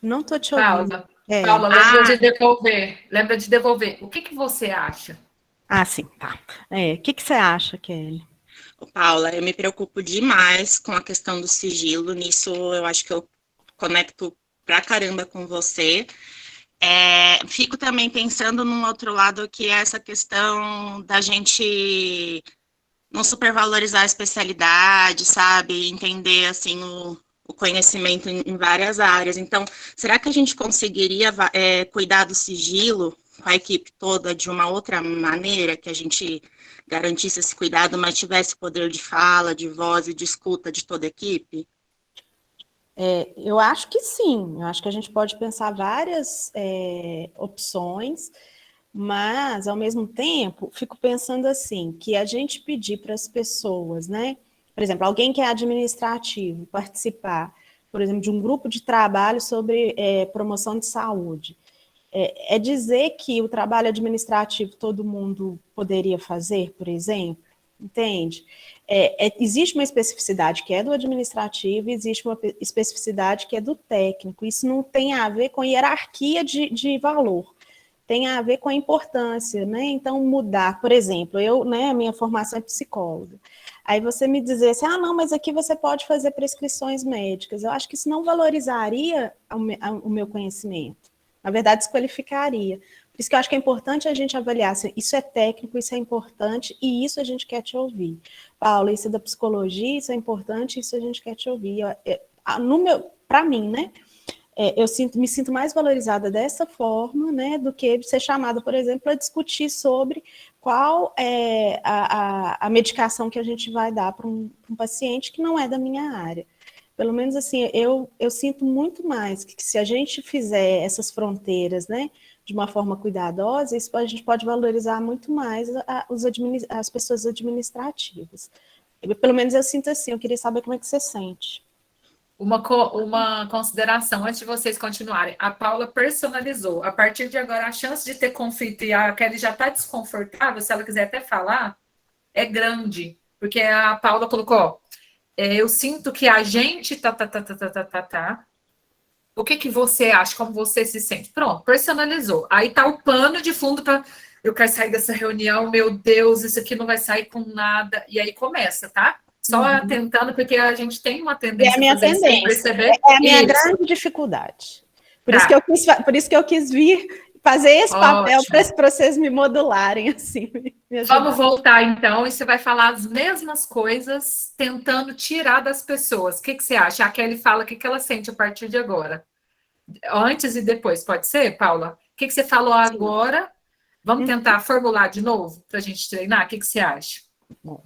Não estou te ouvindo. Paula, lembra de devolver. O que você acha? Ah, sim, tá. O que você acha, Kelly? Paula, eu me preocupo demais com a questão do sigilo, nisso eu acho que eu conecto pra caramba com você. Fico também pensando num outro lado, que é essa questão da gente não supervalorizar a especialidade, sabe? Entender, assim, o conhecimento em várias áreas. Então, será que a gente conseguiria cuidar do sigilo com a equipe toda de uma outra maneira, que a gente garantisse esse cuidado, mas tivesse poder de fala, de voz e de escuta de toda a equipe? Eu acho que sim, eu acho que a gente pode pensar várias opções, mas, ao mesmo tempo, fico pensando assim, que a gente pedir para as pessoas, né, por exemplo, alguém que é administrativo, participar, por exemplo, de um grupo de trabalho sobre promoção de saúde, dizer que o trabalho administrativo todo mundo poderia fazer, por exemplo, entende? Existe uma especificidade que é do administrativo, existe uma especificidade que é do técnico. Isso não tem a ver com hierarquia de valor, tem a ver com a importância, né? Então, mudar, por exemplo, a minha formação é psicóloga. Aí você me dizer assim, não, mas aqui você pode fazer prescrições médicas. Eu acho que isso não valorizaria o meu conhecimento. Na verdade, desqualificaria. Por isso que eu acho que é importante a gente avaliar se isso é técnico, isso é importante, e isso a gente quer te ouvir. Paula, isso é da psicologia, isso é importante, isso a gente quer te ouvir. Para mim, né? Eu me sinto mais valorizada dessa forma, né, do que ser chamada, por exemplo, para discutir sobre qual é a medicação que a gente vai dar para um paciente que não é da minha área. Pelo menos assim, eu sinto muito mais que se a gente fizer essas fronteiras, né, de uma forma cuidadosa, isso a gente pode valorizar muito mais as pessoas administrativas. Pelo menos eu sinto assim, eu queria saber como é que você sente. Uma consideração antes de vocês continuarem. A Paula personalizou. A partir de agora, a chance de ter conflito e a Kelly já está desconfortável, se ela quiser até falar, é grande. Porque a Paula colocou, eu sinto que a gente O que você acha? Como você se sente? Pronto, personalizou. Aí tá o pano de fundo para eu quero sair dessa reunião, meu Deus, isso aqui não vai sair com nada. E aí começa, tá? Só tentando, porque a gente tem uma tendência a minha tendência, perceber. É a minha grande dificuldade. Por isso que eu quis vir fazer esse papel para vocês me modularem, assim. Vamos voltar, então, e você vai falar as mesmas coisas, tentando tirar das pessoas. O que você acha? A Kelly fala o que ela sente a partir de agora. Antes e depois, pode ser, Paula? O que você falou agora? Vamos tentar formular de novo, para a gente treinar? O que você acha? Bom.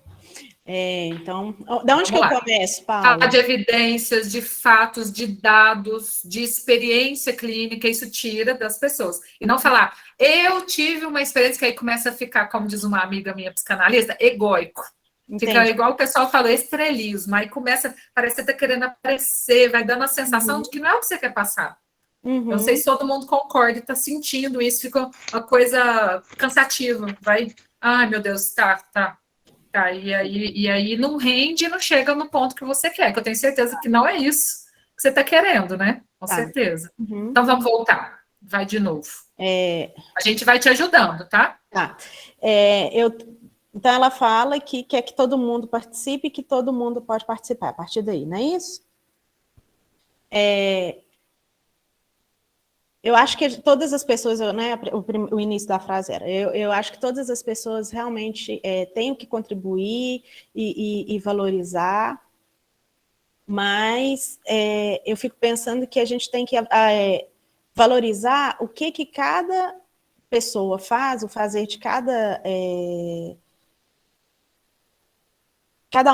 Então, de onde que eu começo, Paula? Falar de evidências, de fatos, de dados, de experiência clínica, isso tira das pessoas. E não falar, eu tive uma experiência, que aí começa a ficar, como diz uma amiga minha psicanalista, egóico. Entendi. Fica igual o pessoal falou, estrelismo. Aí começa, parece que você está querendo aparecer, vai dando a sensação de que não é o que você quer passar. Eu não sei se todo mundo concorda e está sentindo isso, fica uma coisa cansativa. Vai, ai meu Deus, tá. E aí não rende e não chega no ponto que você quer, que eu tenho certeza que não é isso que você está querendo, né? Com certeza. Então vamos voltar. Vai de novo. A gente vai te ajudando, tá? Tá. Então, ela fala que quer que todo mundo participe e que todo mundo pode participar a partir daí, não é isso? Eu acho que todas as pessoas, né, o início da frase era, eu acho que todas as pessoas realmente têm que contribuir e valorizar, mas eu fico pensando que a gente tem que valorizar o que cada pessoa faz, o fazer de cada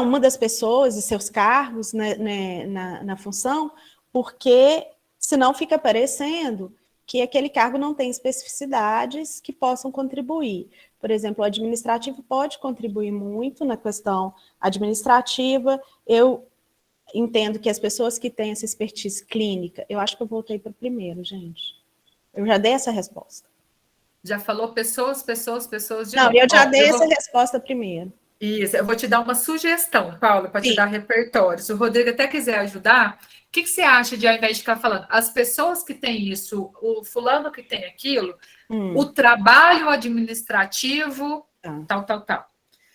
uma das pessoas e seus cargos, né, na função, porque senão fica parecendo que aquele cargo não tem especificidades que possam contribuir. Por exemplo, o administrativo pode contribuir muito na questão administrativa. Eu entendo que as pessoas que têm essa expertise clínica, eu acho que eu voltei para o primeiro, gente. Eu já dei essa resposta. Já falou pessoas de Não, novo. eu já dei essa resposta primeiro. Isso, eu vou te dar uma sugestão, Paula, para te dar repertório. Se o Rodrigo até quiser ajudar, o que você acha de, ao invés de ficar falando, as pessoas que têm isso, o fulano que tem aquilo, o trabalho administrativo, tal.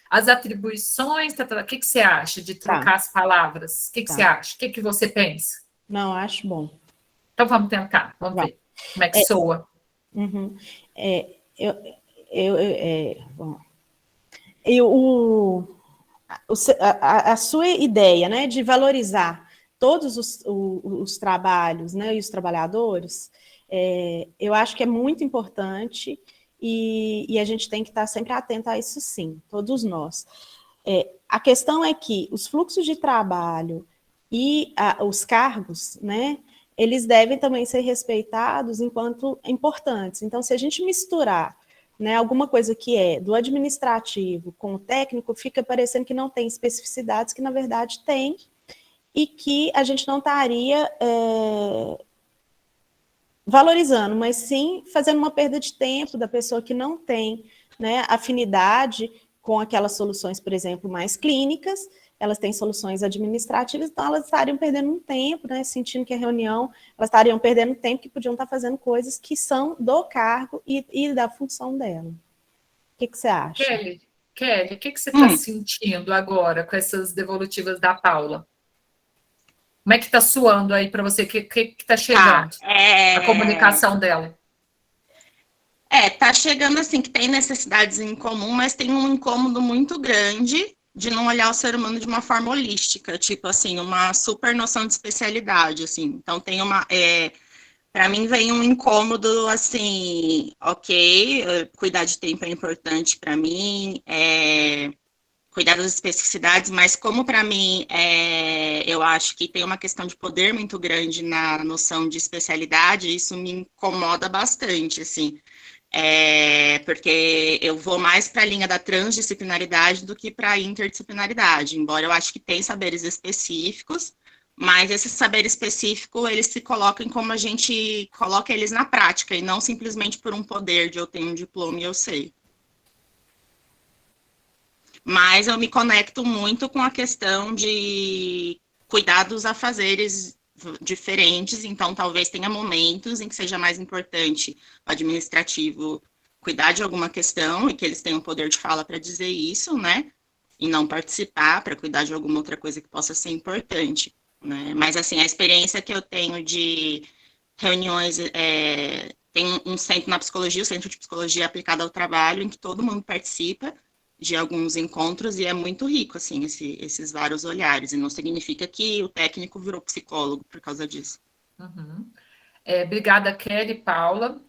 As atribuições, o que você acha de trocar as palavras? O que você acha? O que você pensa? Não, acho bom. Então vamos tentar, vamos ver como é que soa. Bom. A sua ideia, né, de valorizar todos os trabalhos, né, e os trabalhadores, eu acho que é muito importante e a gente tem que estar sempre atento a isso, sim, todos nós. A questão é que os fluxos de trabalho e os cargos, né, eles devem também ser respeitados enquanto importantes. Então, se a gente misturar, né, alguma coisa que é do administrativo com o técnico, fica parecendo que não tem especificidades, que na verdade tem, e que a gente não estaria valorizando, mas sim fazendo uma perda de tempo da pessoa que não tem, né, afinidade com aquelas soluções, por exemplo, mais clínicas. Elas têm soluções administrativas, então elas estariam perdendo um tempo, né, sentindo que a reunião, elas estariam perdendo tempo que podiam estar fazendo coisas que são do cargo e da função dela. O que você acha? Kelly, o que você está sentindo agora com essas devolutivas da Paula? Como é que está soando aí para você? O que está chegando? A comunicação dela. Tá chegando assim, que tem necessidades em comum, mas tem um incômodo muito grande de não olhar o ser humano de uma forma holística, tipo assim, uma super noção de especialidade, assim. Então tem para mim vem um incômodo, assim, ok, cuidar de tempo é importante para mim, cuidar das especificidades, mas como para mim, eu acho que tem uma questão de poder muito grande na noção de especialidade, isso me incomoda bastante, assim. Porque eu vou mais para a linha da transdisciplinaridade do que para a interdisciplinaridade, embora eu acho que tem saberes específicos, mas esse saber específico, eles se colocam como a gente coloca eles na prática, e não simplesmente por um poder de eu tenho um diploma e eu sei. Mas eu me conecto muito com a questão de cuidar dos afazeres diferentes, então talvez tenha momentos em que seja mais importante o administrativo cuidar de alguma questão e que eles tenham poder de fala para dizer isso, né? E não participar para cuidar de alguma outra coisa que possa ser importante, né? Mas assim, a experiência que eu tenho de reuniões, tem um centro na psicologia, o Centro de Psicologia Aplicada ao Trabalho, em que todo mundo participa de alguns encontros, e é muito rico, assim, esses vários olhares, e não significa que o técnico virou psicólogo por causa disso. Obrigada, Kelly e Paula.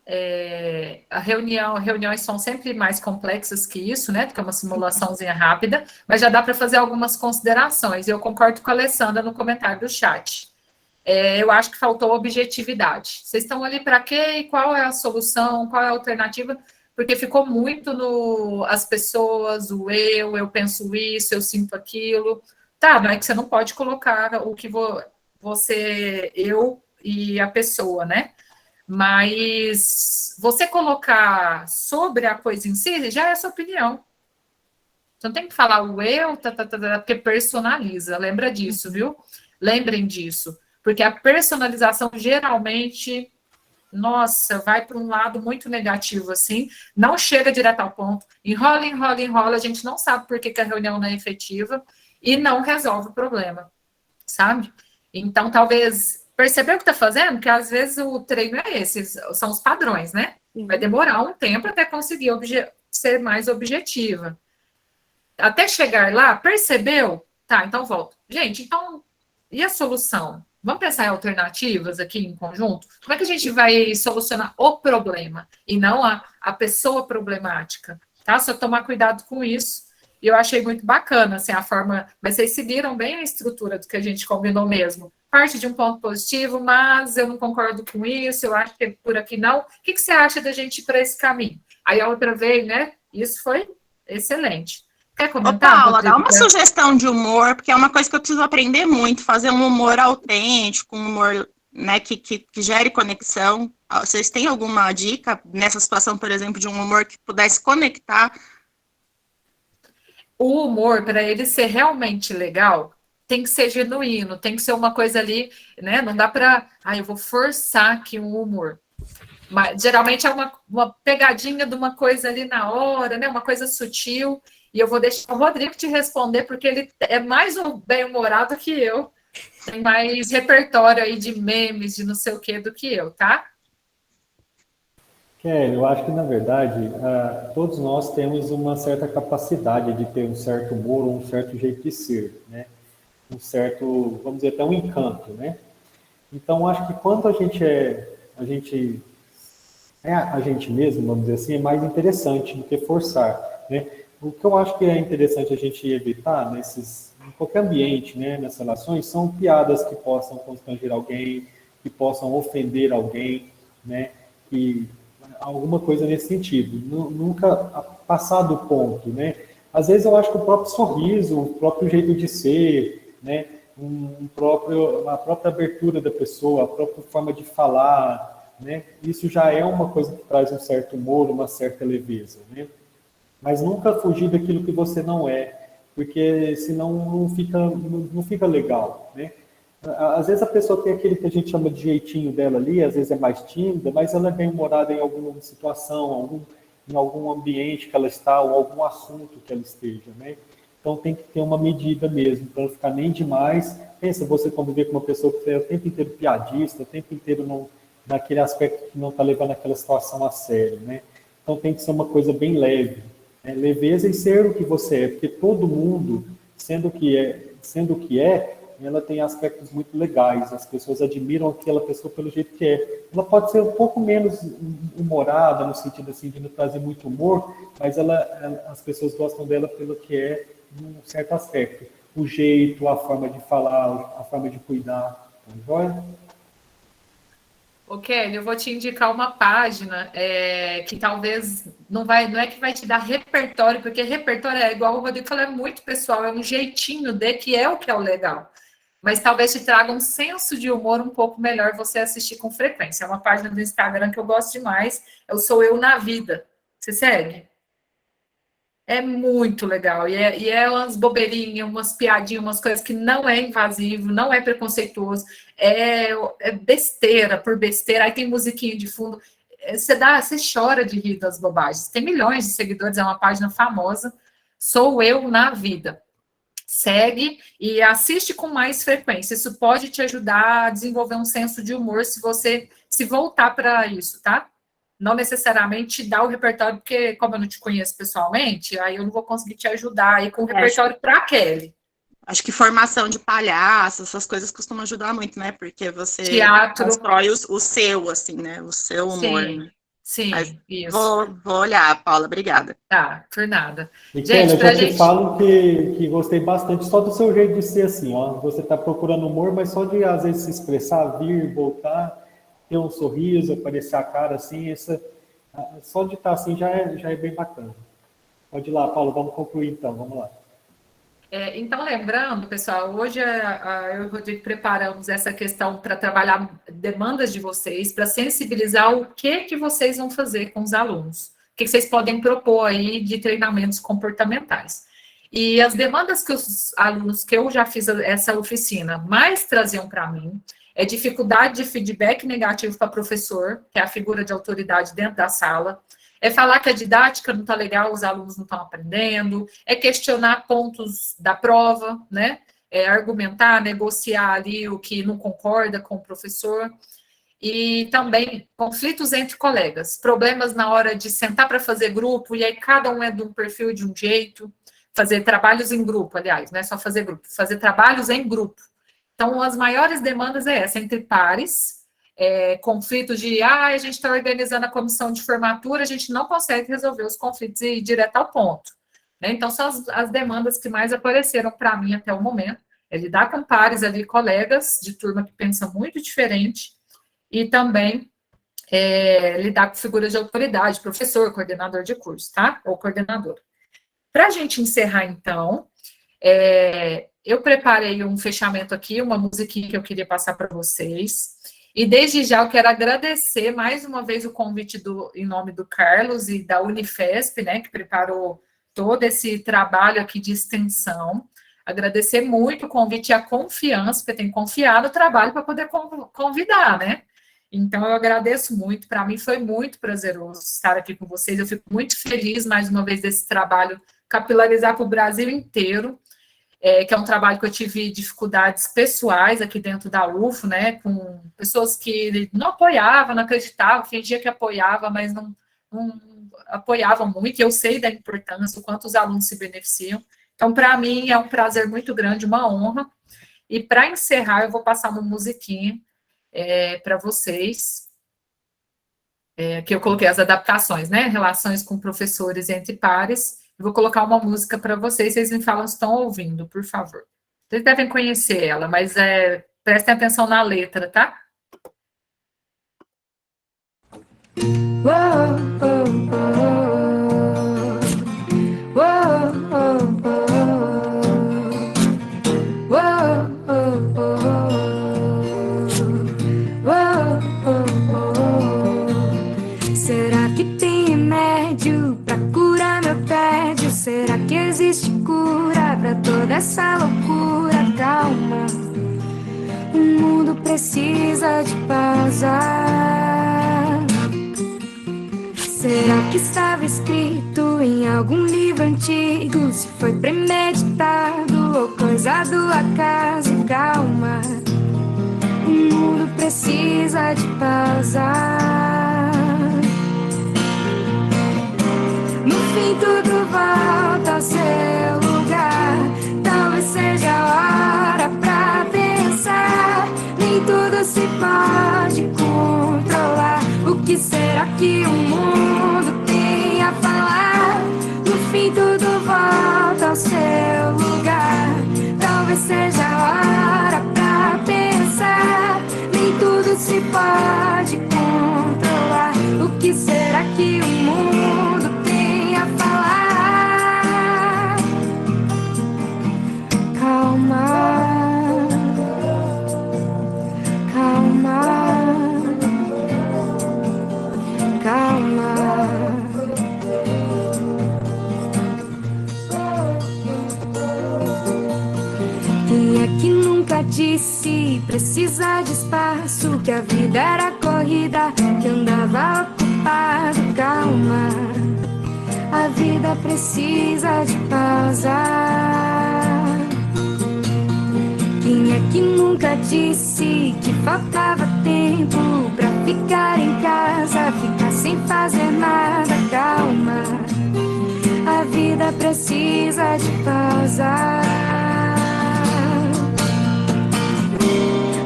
Reuniões são sempre mais complexas que isso, né? Porque é uma simulaçãozinha rápida, mas já dá para fazer algumas considerações. Eu concordo com a Alessandra no comentário do chat. Eu acho que faltou objetividade. Vocês estão ali para quê? E qual é a solução? Qual é a alternativa? Porque ficou muito no as pessoas, o eu penso isso, eu sinto aquilo. Tá, não é que você não pode colocar o que você, eu e a pessoa, né? Mas você colocar sobre a coisa em si já é a sua opinião. Você não tem que falar o eu, porque personaliza. Lembra disso, viu? Lembrem disso. Porque a personalização geralmente nossa, vai para um lado muito negativo, assim, não chega direto ao ponto, enrola, enrola, enrola, a gente não sabe por que a reunião não é efetiva e não resolve o problema, sabe? Então, talvez, perceber o que está fazendo, que às vezes o treino é esse, são os padrões, né? Vai demorar um tempo até conseguir ser mais objetiva. Até chegar lá, percebeu? Tá, então volta. Gente, então, e a solução? Vamos pensar em alternativas aqui em conjunto? Como é que a gente vai solucionar o problema e não a pessoa problemática? Tá? Só tomar cuidado com isso. E eu achei muito bacana, assim, a forma... Mas vocês seguiram bem a estrutura do que a gente combinou mesmo. Parte de um ponto positivo, mas eu não concordo com isso, eu acho que é por aqui não. O que você acha da gente ir para esse caminho? Aí a outra veio, né? Isso foi excelente. Quer comentar? Ô, Paula, dá uma sugestão de humor, porque é uma coisa que eu preciso aprender muito, fazer um humor autêntico, um humor, né, que gere conexão. Vocês têm alguma dica nessa situação, por exemplo, de um humor que pudesse conectar? O humor, para ele ser realmente legal, tem que ser genuíno, tem que ser uma coisa ali, né? Não dá para, eu vou forçar aqui um humor. Mas, geralmente é uma pegadinha de uma coisa ali na hora, né? Uma coisa sutil. E eu vou deixar o Rodrigo te responder, porque ele é mais bem-humorado que eu. Tem mais repertório aí de memes, de não sei o que, do que eu, tá? Kelly, eu acho que, na verdade, todos nós temos uma certa capacidade de ter um certo humor ou um certo jeito de ser, né? Um certo, vamos dizer, até um encanto, né? Então, acho que quando a gente é a gente mesmo, vamos dizer assim, é mais interessante do que forçar, né? O que eu acho que é interessante a gente evitar em qualquer ambiente, né, nessas relações, são piadas que possam constranger alguém, que possam ofender alguém, né, que alguma coisa nesse sentido. Nunca passar do ponto, né? Às vezes eu acho que o próprio sorriso, o próprio jeito de ser, né, a própria abertura da pessoa, a própria forma de falar, né, isso já é uma coisa que traz um certo humor, uma certa leveza, né? Mas nunca fugir daquilo que você não é, porque senão não fica legal, né? Às vezes a pessoa tem aquele que a gente chama de jeitinho dela ali, às vezes é mais tímida, mas ela é bem-humorada em alguma situação, em algum ambiente que ela está, ou algum assunto que ela esteja, né? Então tem que ter uma medida mesmo, para não ficar nem demais. Pensa você conviver com uma pessoa que é o tempo inteiro piadista, o tempo inteiro naquele aspecto que não está levando aquela situação a sério, né? Então tem que ser uma coisa bem leve, né? Leveza e ser o que você é, porque todo mundo, sendo o que é, ela tem aspectos muito legais, as pessoas admiram aquela pessoa pelo jeito que é. Ela pode ser um pouco menos humorada, no sentido assim, de não trazer muito humor, mas as pessoas gostam dela pelo que é, num certo aspecto. O jeito, a forma de falar, a forma de cuidar. Tá? Ô, Kelly, eu vou te indicar uma página que talvez não é que vai te dar repertório, porque repertório é igual o Rodrigo falou, é muito pessoal, é um jeitinho de que é o legal. Mas talvez te traga um senso de humor um pouco melhor você assistir com frequência. É uma página do Instagram que eu gosto demais, Sou Eu na Vida. Você segue? É muito legal. E é umas bobeirinhas, umas piadinhas, umas coisas que não é invasivo, não é preconceituoso, é besteira por besteira. Aí tem musiquinha de fundo. Você chora de rir das bobagens. Tem milhões de seguidores, é uma página famosa. Sou Eu na Vida. Segue e assiste com mais frequência. Isso pode te ajudar a desenvolver um senso de humor se você se voltar para isso, tá? Não necessariamente dar o repertório, porque como eu não te conheço pessoalmente, aí eu não vou conseguir te ajudar aí com o repertório para Kelly. Acho que formação de palhaço, essas coisas costumam ajudar muito, né? Porque você constrói o seu, assim, né? O seu humor. Sim, né? sim, mas isso. Vou olhar, Paula, obrigada. Tá, por nada. E gente, eu já te falo que gostei bastante só do seu jeito de ser assim, ó. Você tá procurando humor, mas só de às vezes se expressar, vir, voltar, ter um sorriso, aparecer a cara assim, só de estar assim já é bem bacana. Pode ir lá, Paulo, vamos concluir então, vamos lá. Então, lembrando, pessoal, hoje eu e o Rodrigo preparamos essa questão para trabalhar demandas de vocês, para sensibilizar o que vocês vão fazer com os alunos, o que vocês podem propor aí de treinamentos comportamentais. E as demandas que os alunos que eu já fiz essa oficina mais traziam para mim é dificuldade de feedback negativo para professor, que é a figura de autoridade dentro da sala, é falar que a didática não está legal, os alunos não estão aprendendo, é questionar pontos da prova, né? É argumentar, negociar ali o que não concorda com o professor, e também conflitos entre colegas, problemas na hora de sentar para fazer grupo, e aí cada um é de um perfil de um jeito, fazer trabalhos em grupo, aliás, não é só fazer grupo, fazer trabalhos em grupo. Então, as maiores demandas é essa, entre pares, conflitos de, a gente está organizando a comissão de formatura, a gente não consegue resolver os conflitos e ir direto ao ponto. Né? Então, são as demandas que mais apareceram para mim até o momento, é lidar com pares ali, colegas de turma que pensam muito diferente, e também lidar com figuras de autoridade, professor, coordenador de curso, tá? Ou coordenadora. Para a gente encerrar, então, eu preparei um fechamento aqui, uma musiquinha que eu queria passar para vocês. E desde já eu quero agradecer mais uma vez o convite em nome do Carlos e da Unifesp, né, que preparou todo esse trabalho aqui de extensão. Agradecer muito o convite e a confiança, porque tem confiado no trabalho para poder convidar, né? Então, eu agradeço muito. Para mim foi muito prazeroso estar aqui com vocês. Eu fico muito feliz, mais uma vez, desse trabalho capilarizar para o Brasil inteiro. Que é um trabalho que eu tive dificuldades pessoais aqui dentro da UFO, né, com pessoas que não apoiavam, não acreditavam, fingia que apoiava, mas não apoiavam muito, e eu sei da importância, o quanto os alunos se beneficiam. Então, para mim, é um prazer muito grande, uma honra. E, para encerrar, eu vou passar uma musiquinha para vocês, que eu coloquei as adaptações, né, relações com professores entre pares. Eu vou colocar uma música para vocês me falam se estão ouvindo, por favor. Vocês devem conhecer ela, mas prestem atenção na letra, tá? Será que tem remédio pra curar meu tédio? Será que existe cura pra toda essa loucura? Calma, o mundo precisa de paz. Será que estava escrito em algum livro antigo? Se foi premeditado ou coisa do acaso? Calma, o mundo precisa de paz. No fim tudo volta ao seu lugar. Talvez seja a hora pra pensar. Nem tudo se pode controlar. O que será que o mundo tem a falar? No fim tudo volta ao seu lugar. Talvez seja a hora pra pensar. Nem tudo se pode controlar. O que será que o mundo tem a falar? Calma, calma, calma. Quem é que nunca disse precisa de espaço? Que a vida era corrida, que andava ocupado. Calma, a vida precisa de pausa. Quem é que nunca disse que faltava tempo pra ficar em casa, ficar sem fazer nada? Calma, a vida precisa de pausa.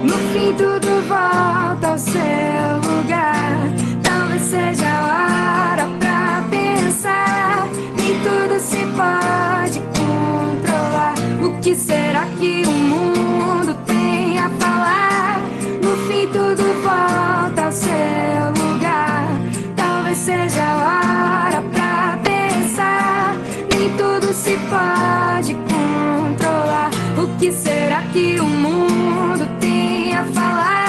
No fim tudo volta ao seu lugar. Talvez seja a hora pra pensar. Nem tudo se pode controlar. O que será que o mundo tem a falar? No fim tudo volta ao seu lugar. Talvez seja a hora pra pensar. Nem tudo se pode controlar. O que será que o mundo tem a falar?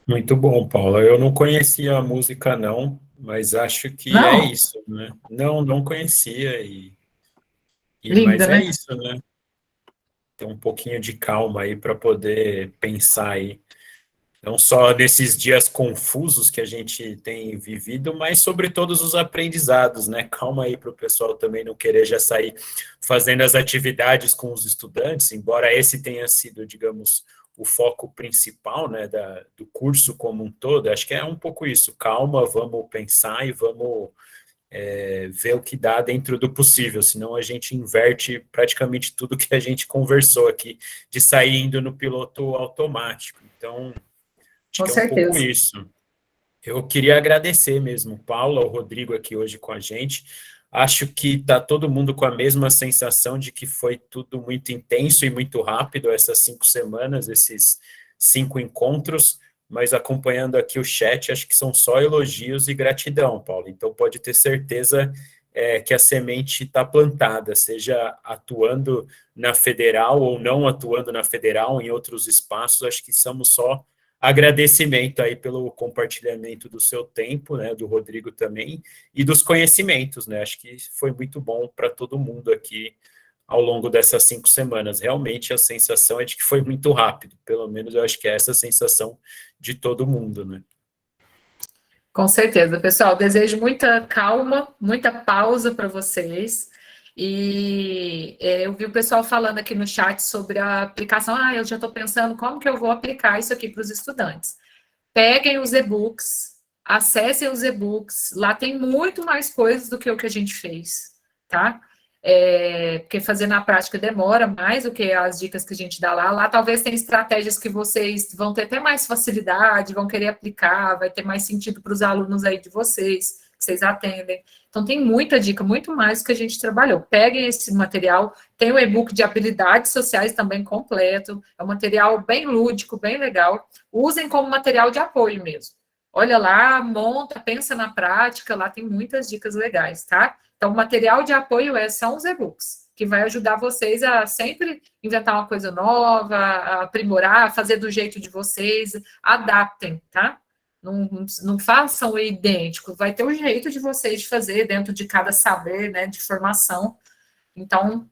Muito bom, Paula. Eu não conhecia a música, não, mas acho que é Não? isso, né? Não conhecia, mas Linda, é né? isso, né? Ter um pouquinho de calma aí para poder pensar aí, não só nesses dias confusos que a gente tem vivido, mas sobre todos os aprendizados, né? Calma aí para o pessoal também não querer já sair fazendo as atividades com os estudantes, embora esse tenha sido, digamos, o foco principal, né, do curso como um todo. Acho que é um pouco isso, calma, vamos pensar e vamos ver o que dá dentro do possível, senão a gente inverte praticamente tudo que a gente conversou aqui, de sair indo no piloto automático. Então, acho Com que é um pouco certeza. isso. Eu queria agradecer mesmo, Paula, o Rodrigo aqui hoje com a gente. Acho que está todo mundo com a mesma sensação de que foi tudo muito intenso e muito rápido essas 5 semanas, esses 5 encontros, mas acompanhando aqui o chat, acho que são só elogios e gratidão, Paulo. Então pode ter certeza que a semente está plantada, seja atuando na federal ou não atuando na federal, em outros espaços, acho que somos só agradecimento aí pelo compartilhamento do seu tempo, né, do Rodrigo também, e dos conhecimentos, né, acho que foi muito bom para todo mundo aqui ao longo dessas 5 semanas. Realmente a sensação é de que foi muito rápido, pelo menos eu acho que é essa a sensação de todo mundo, né. Com certeza, pessoal. Desejo muita calma, muita pausa para vocês. E eu vi o pessoal falando aqui no chat sobre a aplicação. Eu já estou pensando como que eu vou aplicar isso aqui para os estudantes. Peguem os e-books, acessem os e-books. Lá tem muito mais coisas do que o que a gente fez, tá? Porque fazer na prática demora mais do que as dicas que a gente dá lá. Lá talvez tenha estratégias que vocês vão ter até mais facilidade, vão querer aplicar, vai ter mais sentido para os alunos aí de vocês, que vocês atendem. Então tem muita dica, muito mais do que a gente trabalhou. Peguem esse material, tem o e-book de habilidades sociais também completo, é um material bem lúdico, bem legal. Usem como material de apoio mesmo. Olha lá, monta, pensa na prática, lá tem muitas dicas legais, tá? Então, o material de apoio são os e-books, que vai ajudar vocês a sempre inventar uma coisa nova, a aprimorar, fazer do jeito de vocês, adaptem, tá? Não façam idêntico, vai ter o jeito de vocês de fazer dentro de cada saber, né, de formação. Então,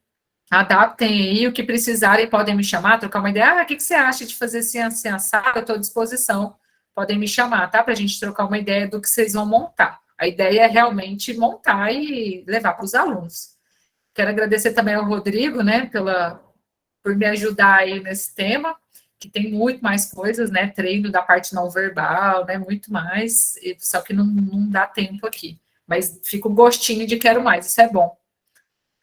adaptem aí, o que precisarem, podem me chamar, trocar uma ideia. O que você acha de fazer assim, assado? Eu estou à disposição. Podem me chamar, tá? Para a gente trocar uma ideia do que vocês vão montar. A ideia é realmente montar e levar para os alunos. Quero agradecer também ao Rodrigo, né, por me ajudar aí nesse tema, que tem muito mais coisas, né, treino da parte não verbal, né, muito mais, só que não dá tempo aqui. Mas fica um gostinho de quero mais, isso é bom.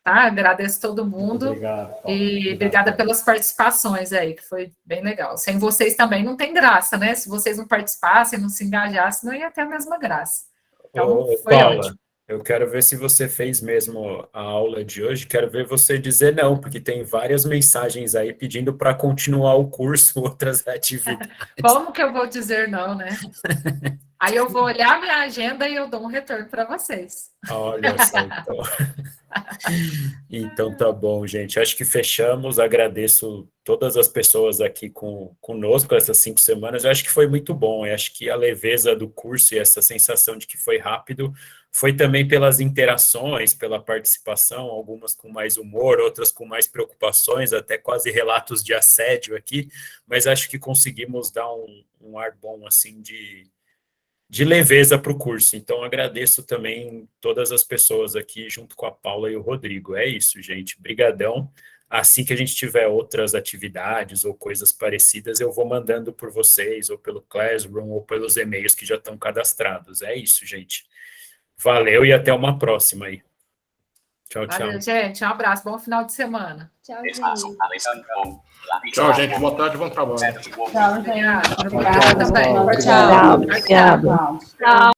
Tá? Agradeço todo mundo. Obrigado, Paulo. E obrigada pelas participações aí, que foi bem legal. Sem vocês também não tem graça, né? Se vocês não participassem, não se engajassem, não ia ter a mesma graça. Então, foi Paula, ótimo. eu quero ver se você fez mesmo a aula de hoje, quero ver você dizer não, porque tem várias mensagens aí pedindo para continuar o curso, outras atividades. Como que eu vou dizer não, né? Aí eu vou olhar minha agenda e eu dou um retorno para vocês. Olha só, então. Então tá bom, gente. Acho que fechamos. Agradeço todas as pessoas aqui conosco essas 5 semanas. Eu acho que foi muito bom. Eu acho que a leveza do curso e essa sensação de que foi rápido foi também pelas interações, pela participação, algumas com mais humor, outras com mais preocupações, até quase relatos de assédio aqui, mas acho que conseguimos dar um ar bom, assim, de leveza para o curso. Então, agradeço também todas as pessoas aqui, junto com a Paula e o Rodrigo. É isso, gente. Brigadão. Assim que a gente tiver outras atividades ou coisas parecidas, eu vou mandando por vocês, ou pelo Classroom, ou pelos e-mails que já estão cadastrados. É isso, gente. Valeu e até uma próxima aí. Tchau, tchau. Valeu, gente. Um abraço. Bom final de semana. Tchau, gente. Tchau, gente. Boa tarde, bom trabalho. Tchau, gente. Obrigada também. Tchau, Tchau. Tchau.